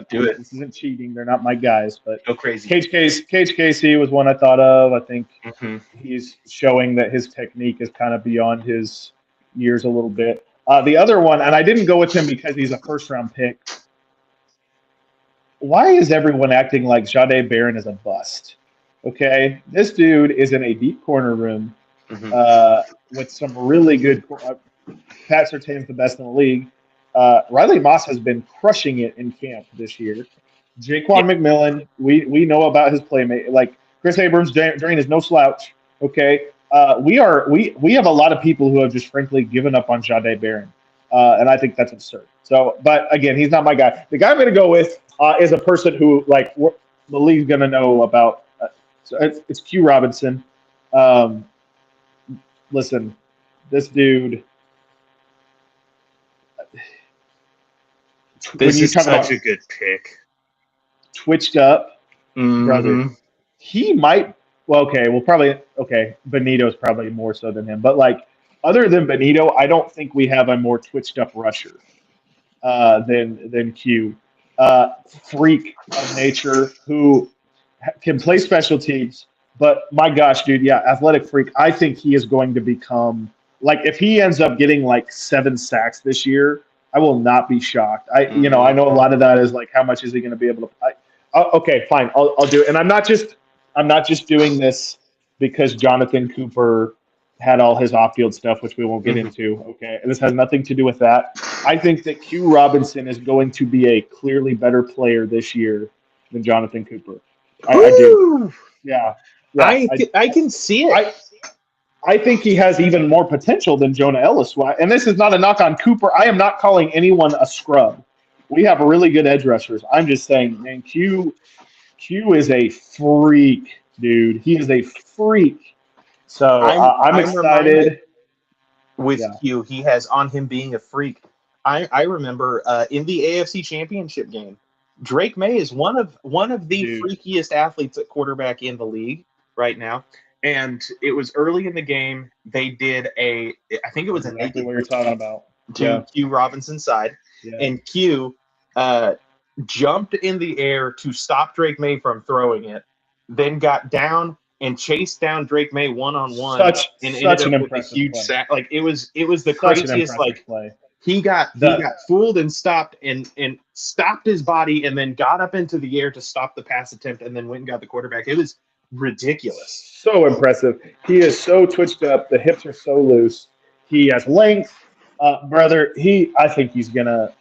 Do it. This isn't cheating. They're not my guys, but Go crazy. Cage Casey was one I thought of. I think Mm-hmm. he's showing that his technique is kind of beyond his years a little bit. The other one, and I didn't go with him because he's a first-round pick. Why is everyone acting like Jahdae Barron is a bust? Okay, this dude is in a deep corner room with some really good. Pat Surtain's the best in the league. Riley Moss has been crushing it in camp this year. Jaquan McMillan, we know about his playmate. Like Chris Abrams, Drain is no slouch. Okay, we have a lot of people who have just frankly given up on Jahdae Barron, and I think that's absurd. So, but again, he's not my guy. The guy I'm going to go with is a person who the league's going to know about. So it's Q Robinson. Listen, this dude. This is such a good pick. Twitched up, Mm-hmm. brother. He might. Well, okay. Well, probably. Okay. Benito's probably more so than him, but other than Benito, I don't think we have a more twitched up rusher than Q. Freak of nature who can play special teams. But my gosh, dude, yeah, athletic freak. I think he is going to become if he ends up getting 7 sacks this year, I will not be shocked. I know a lot of that is how much is he going to be able to? Okay, fine, I'll do it. And I'm not just doing this because Jonathan Cooper had all his off-field stuff, which we won't get into. Okay, and this has nothing to do with that. I think that Q Robinson is going to be a clearly better player this year than Jonathan Cooper. I do. Yeah. I can see it. I think he has even more potential than Jonah Ellis. And this is not a knock on Cooper. I am not calling anyone a scrub. We have really good edge rushers. I'm just saying, man, Q is a freak, dude. He is a freak. So I'm excited. With Q, he has on him being a freak. I remember in the AFC Championship game, Drake May is one of the freakiest athletes at quarterback in the league right now. And it was early in the game. They did I think it was exactly what you're talking about. To Q Robinson's side. Yeah. And Q jumped in the air to stop Drake May from throwing it, then got down and chased down Drake May one-on-one. Such an impressive huge play. Sack. It was the craziest play. He got fooled and stopped and stopped his body and then got up into the air to stop the pass attempt and then went and got the quarterback. It was ridiculous. So impressive. He is so twitched up. The hips are so loose. He has length. Brother, I think he's going to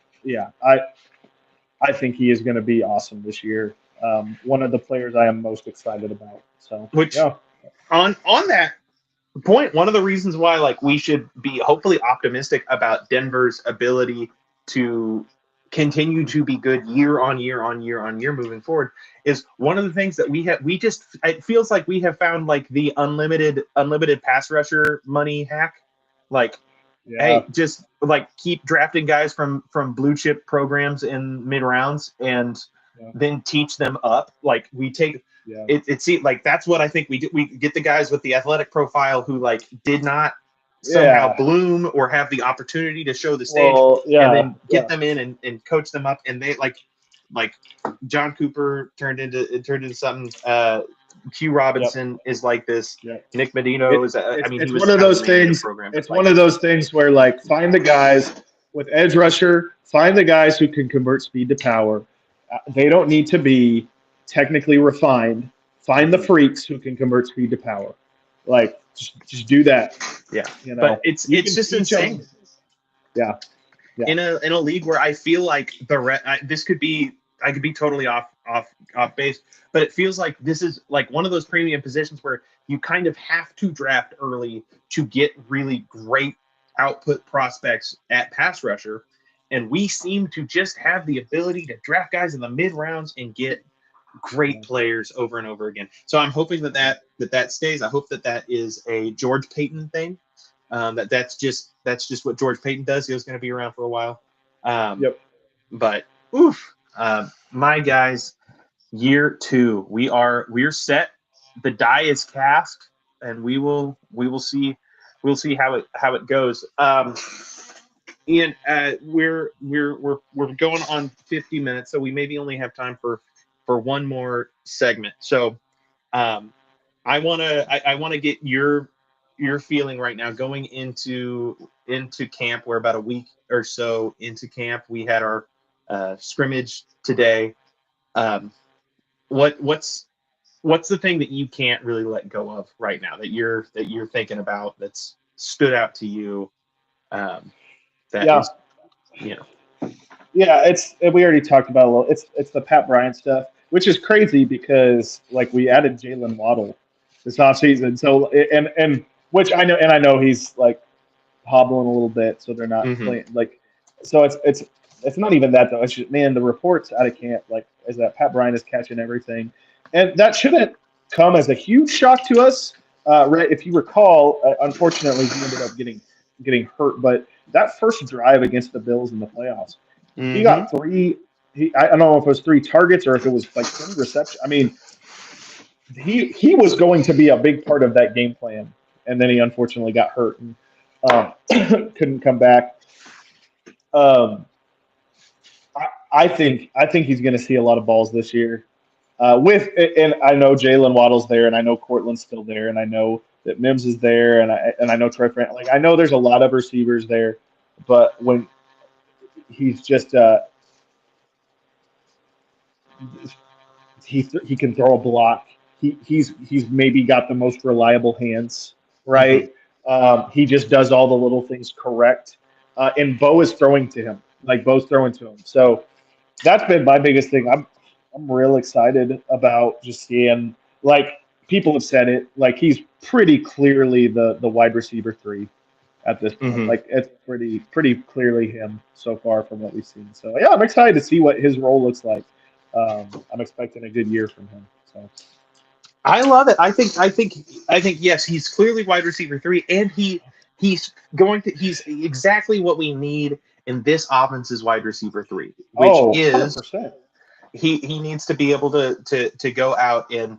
I think he is going to be awesome this year. One of the players I am most excited about. So, on that point, one of the reasons why we should be hopefully optimistic about Denver's ability to continue to be good year on year moving forward is one of the things that it feels like we have found the unlimited pass rusher money hack. Hey, just keep drafting guys from blue chip programs in mid rounds and then teach them up. We take it seems that's what I think we do. We get the guys with the athletic profile who did not somehow bloom or have the opportunity to show the stage, and then get them in and coach them up. And they John Cooper turned into something. Q Robinson is like this. Nick Medino is. It's one of those things. It's one of those things where find the guys with edge rusher. Find the guys who can convert speed to power. They don't need to be technically refined. Find the freaks who can convert speed to power. Just do that. Yeah, but it's just insane. Yeah. In a league where I feel like this could be I could be totally off base, but it feels like this is like one of those premium positions where you kind of have to draft early to get really great output prospects at pass rusher. And we seem to just have the ability to draft guys in the mid rounds and get great players over and over again. So I'm hoping that stays. I hope that is a George Payton thing. That's just what George Payton does. He was going to be around for a while. Yep. But my guys, year 2, we're set. The die is cast, and we will see how it goes. Ian, we're going on 50 minutes, so we maybe only have time for one more segment. So, I want to get your feeling right now going into camp. We're about a week or so into camp. We had our scrimmage today. What's the thing that you can't really let go of right now that you're thinking about that's stood out to you? Yeah, we already talked about a little. It's the Pat Bryant stuff, which is crazy because like we added Jalen Waddle this offseason. So and which I know he's like hobbling a little bit, so they're not playing like. So it's not even that though. It's just, man, the reports out of camp like is that Pat Bryant is catching everything, and that shouldn't come as a huge shock to us. If you recall, unfortunately he ended up getting hurt, but that first drive against the Bills in the playoffs, he got 3. I don't know if it was 3 targets or if it was like 20 receptions. I mean, he was going to be a big part of that game plan, and then he unfortunately got hurt and couldn't come back. I think he's going to see a lot of balls this year. And I know Jalen Waddle's there, and I know Cortland's still there, and I know that Mims is there, and I know Troy Frank. Like I know there's a lot of receivers there, but when he's just he can throw a block. He's maybe got the most reliable hands, right? He just does all the little things correct, and Bo is throwing to him. Like Bo's throwing to him, so that's been my biggest thing. I'm real excited about just seeing, like people have said it, like he's pretty clearly the wide receiver 3 at this point. Like it's pretty clearly him so far from what we've seen. So yeah, I'm excited to see what his role looks like. I'm expecting a good year from him. So I love it. I think yes, he's clearly wide receiver 3, and he's exactly what we need in this offense's wide receiver 3, which is 100%. he needs to be able to go out and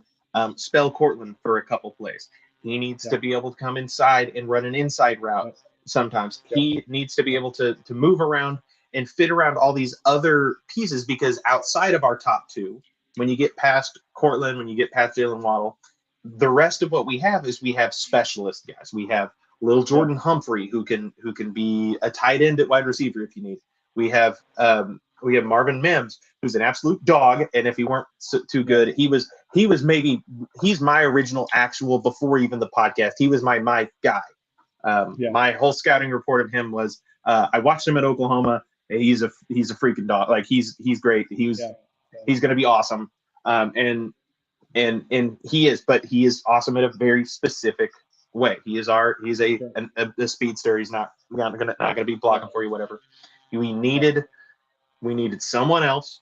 spell Cortland for a couple plays. He needs to be able to come inside and run an inside route sometimes. He needs to be able to move around and fit around all these other pieces, because outside of our top 2, when you get past Cortland, when you get past Jalen Waddle, the rest of what we have is we have specialist guys. We have Lil Jordan Humphrey, who can be a tight end at wide receiver if you need. We have Marvin Mims, who's an absolute dog, and if he weren't too good, he's my original actual before even the podcast. He was my guy. My whole scouting report of him was I watched him at Oklahoma. He's a freaking dog. Like he's great. He's going to be awesome. And he is, but he is awesome in a very specific way. He's a speedster. He's not going to be blocking for you, whatever. We needed someone else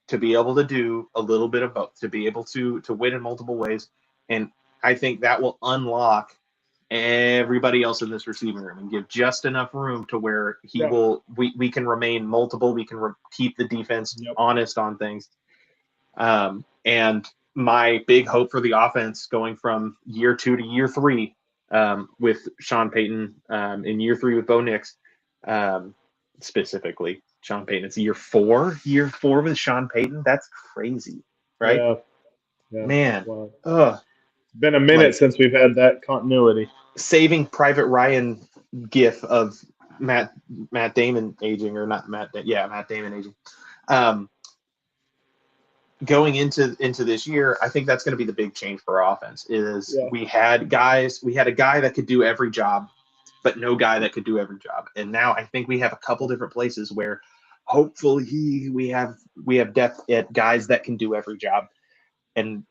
to be able to do a little bit of both, to be able to win in multiple ways. And I think that will unlock everybody else in this receiving room and give just enough room to where we can remain multiple. We can keep the defense honest on things. And my big hope for the offense going from year 2 to year 3 with Sean Payton, in year 3 with Bo Nix, specifically Sean Payton. It's year 4 with Sean Payton. That's crazy, right? Yeah. Man. Wow. It's been a minute since we've had that continuity. Saving Private Ryan gif of Matt Damon aging, or not Matt Damon aging. Going into this year, I think that's going to be the big change for our offense. We had a guy that could do every job, but no guy that could do every job. And now I think we have a couple different places where hopefully we have depth at guys that can do every job. And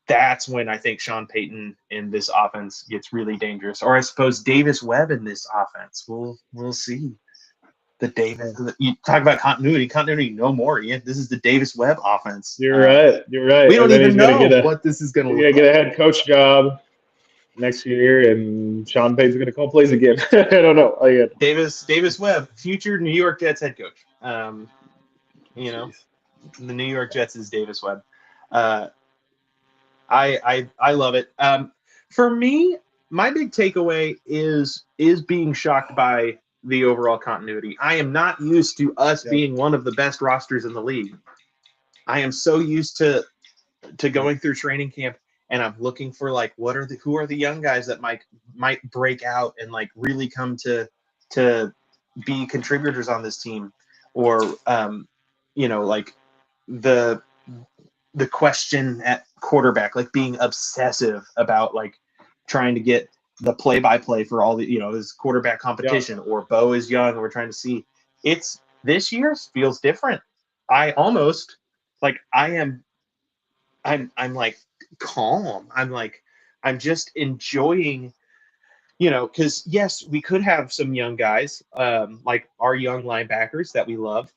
that's when I think Sean Payton in this offense gets really dangerous. Or I suppose Davis Webb in this offense. We'll see. You talk about continuity no more, Ian. This is the Davis Webb offense. You're right. We don't even know what this is going to look like. Get a head coach job next year, and Sean Payton's going to call plays again. I don't know. Davis Webb, future New York Jets head coach. The New York Jets is Davis Webb. I love it. For me, my big takeaway is being shocked by the overall continuity. I am not used to us being one of the best rosters in the league. I am so used to going through training camp, and I'm looking for like who are the young guys that might break out and like really come to be contributors on this team, or like the question at quarterback, like being obsessive about like trying to get the play-by-play for all the this quarterback competition, or Bo is young and we're trying to see. It's this year feels different. I almost like I'm like calm. I'm just enjoying, because yes, we could have some young guys, like our young linebackers that we love.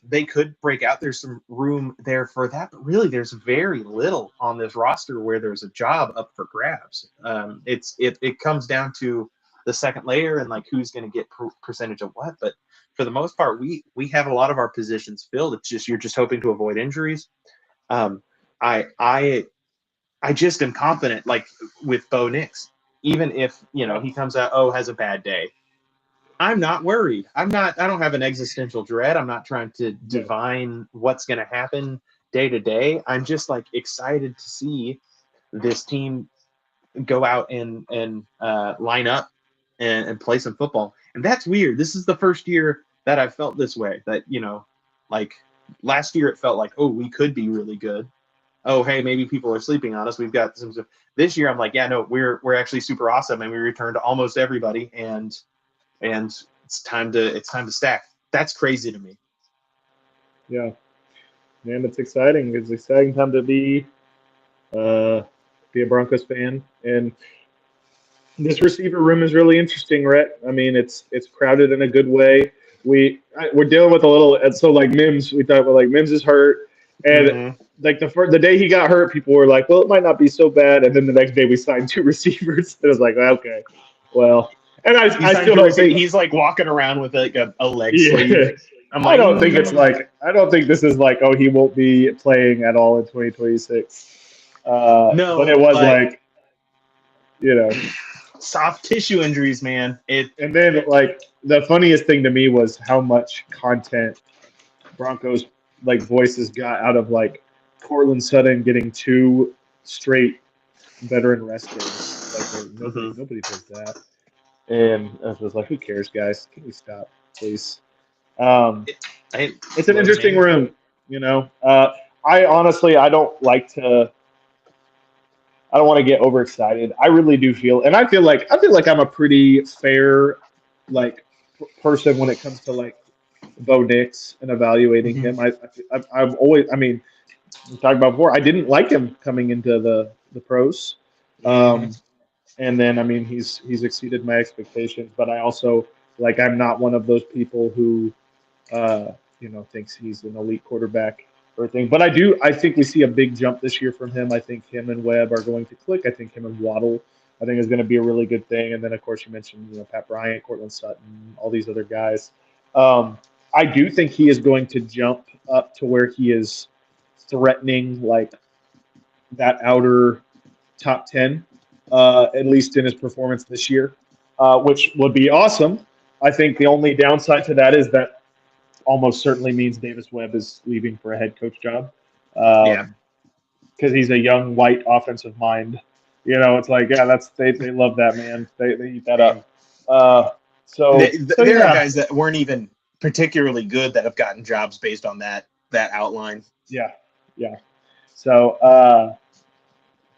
They could break out. There's some room there for that, but really there's very little on this roster where there's a job up for grabs. It comes down to the second layer and like who's going to get percentage of what. But for the most part, we have a lot of our positions filled. It's just you're just hoping to avoid injuries. I just am confident, like with Bo Nix, even if he comes out has a bad day, I'm not worried. I don't have an existential dread. I'm not trying to divine what's going to happen day to day. I'm just like excited to see this team go out and line up and play some football. And that's weird. This is the first year that I've felt this way, that like last year it felt like, oh, we could be really good. Oh, hey, maybe people are sleeping on us. We've got some stuff. This year I'm like, yeah, no, we're actually super awesome, and we returned almost everybody, and it's time to stack. That's crazy to me. Yeah, man, it's exciting. It's an exciting time to be a Broncos fan, and this receiver room is really interesting, Rhett. I mean, it's crowded in a good way. We're dealing with a little, so like Mims, we thought, well, like Mims is hurt, and like the day he got hurt, people were like, well, it might not be so bad, and then the next day we signed 2 receivers. It was like, okay, well. And I still don't think he's like walking around with like a leg sleeve. I don't think this is like, oh, he won't be playing at all in 2026. No, but it was like, soft tissue injuries, man. And then like the funniest thing to me was how much content Broncos like voices got out of like Cortland Sutton getting 2 straight veteran rest days. Like nobody does that. And I was like, who cares, guys? Can we stop, please? It's an interesting room, I honestly, I don't want to get overexcited. I really do feel, and I feel like I'm a pretty fair, like, person when it comes to like Bo Nix and evaluating him. I've always, I mean, we talked about before, I didn't like him coming into the pros. And then, I mean, he's exceeded my expectations, but I also, like, I'm not one of those people who, thinks he's an elite quarterback or anything. But I think we see a big jump this year from him. I think him and Webb are going to click. I think him and Waddle, I think, is going to be a really good thing. And then, of course, you mentioned, Pat Bryant, Cortland Sutton, all these other guys. I do think he is going to jump up to where he is threatening, like, that outer top 10. At least in his performance this year, which would be awesome. I think the only downside to that is that almost certainly means Davis Webb is leaving for a head coach job. Because he's a young, white offensive mind. It's like, yeah, they love that, man. They eat that up. There are guys that weren't even particularly good that have gotten jobs based on that outline. Yeah. So,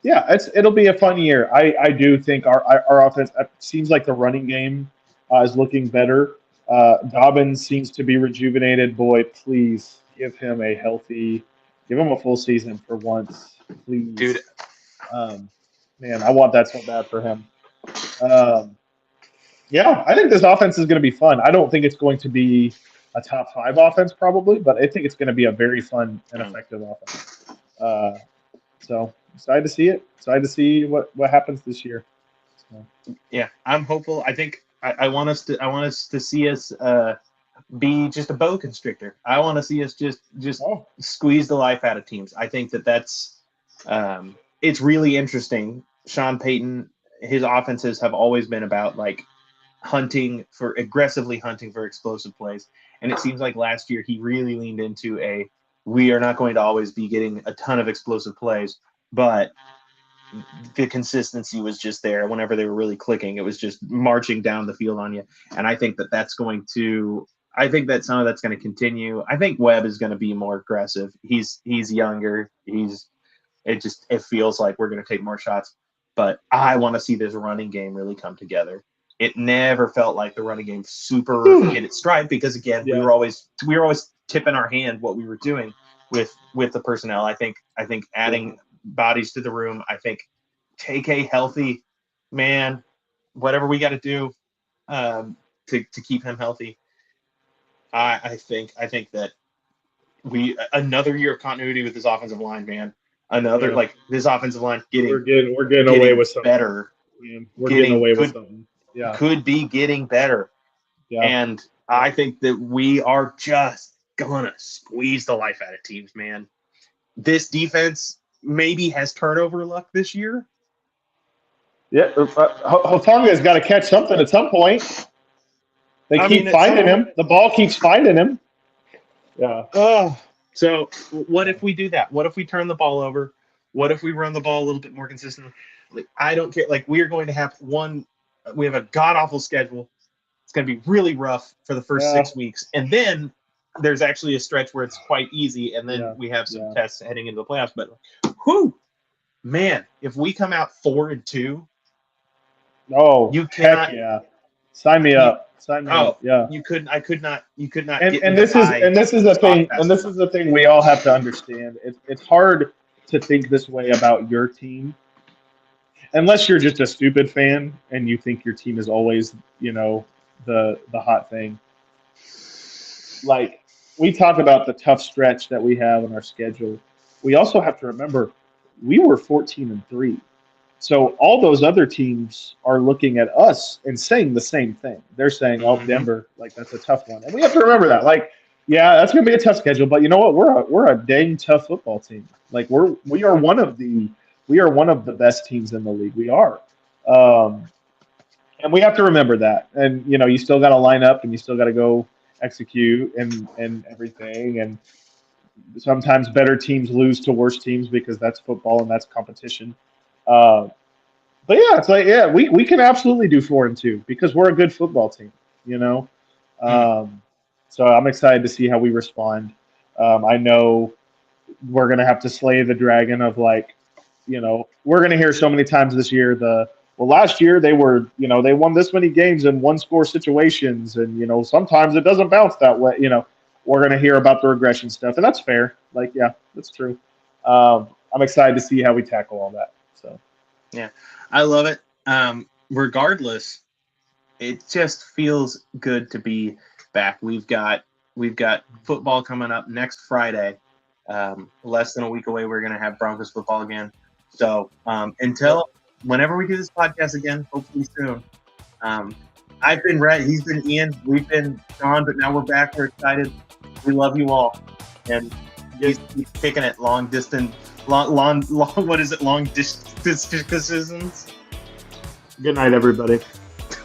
it'll be a fun year. I do think our offense, it seems like the running game is looking better. Dobbins seems to be rejuvenated. Boy, please give him a full season for once, please. Dude. Man, I want that so bad for him. Yeah, I think this offense is going to be fun. I don't think it's going to be a top 5 offense probably, but I think it's going to be a very fun and effective offense. So excited to see it. Excited to see what happens this year. So. Yeah, I'm hopeful. I think I want us to see us be just a boa constrictor. I want to see us just squeeze the life out of teams. I think that's it's really interesting. Sean Payton, his offenses have always been about like aggressively hunting for explosive plays. And it seems like last year he really leaned into we are not going to always be getting a ton of explosive plays, but the consistency was just there. Whenever they were really clicking, it was just marching down the field on you. And I think that some of that's going to continue. I think Webb is going to be more aggressive. He's younger. It feels like we're going to take more shots, but I want to see this running game really come together. It never felt like the running game super hit its stride because again, we were always tipping our hand what we were doing with the personnel. I think adding bodies to the room. I think take a healthy man, whatever we got to do to keep him healthy. I think that another year of continuity with this offensive line, man. This offensive line we're getting away with something better. We're getting away with something. Yeah. Could be getting better. Yeah. And I think that we are just gonna squeeze the life out of teams, man. This defense maybe has turnover luck this year. Yeah, Hotanga's got to catch something at some point. They keep finding him. The ball keeps finding him. Yeah. Oh. So what if we do that? What if we turn the ball over? What if we run the ball a little bit more consistently? Like, I don't care. Like, we are going to have we have a god-awful schedule. It's going to be really rough for the first 6 weeks. And then there's actually a stretch where it's quite easy. And then we have some tests heading into the playoffs. But, man, if we come out 4-2. Oh, you cannot. Heck yeah. Sign me up. Yeah. You could not. And this is the thing we all have to understand. It's hard to think this way about your team. Unless you're just a stupid fan and you think your team is always, the hot thing. Like, we talk about the tough stretch that we have in our schedule. We also have to remember we were 14-3. So all those other teams are looking at us and saying the same thing. They're saying, "Oh, Denver, like that's a tough one," and we have to remember that. Like, yeah, that's going to be a tough schedule, but you know what? We're a dang tough football team. Like we are one of the best teams in the league. We are, and we have to remember that. And you still got to line up, and you still got to go execute and everything. And sometimes better teams lose to worse teams because that's football and that's competition. But yeah, it's like we can absolutely do 4-2 because we're a good football team, So I'm excited to see how we respond. I know we're gonna have to slay the dragon of we're gonna hear so many times this year last year they won this many games in 1-score situations and sometimes it doesn't bounce that way. We're gonna hear about the regression stuff and that's fair. Like that's true. I'm excited to see how we tackle all that. So, yeah, I love it. Regardless, it just feels good to be back. We've got football coming up next Friday. Less than a week away, we're going to have Broncos football again. So until whenever we do this podcast again, hopefully soon. I've been Rhett. He's been Ian. We've been gone, but now we're back. We're excited. We love you all, and he's kicking it long distance. Long. What is it? Long distance. Good night, everybody.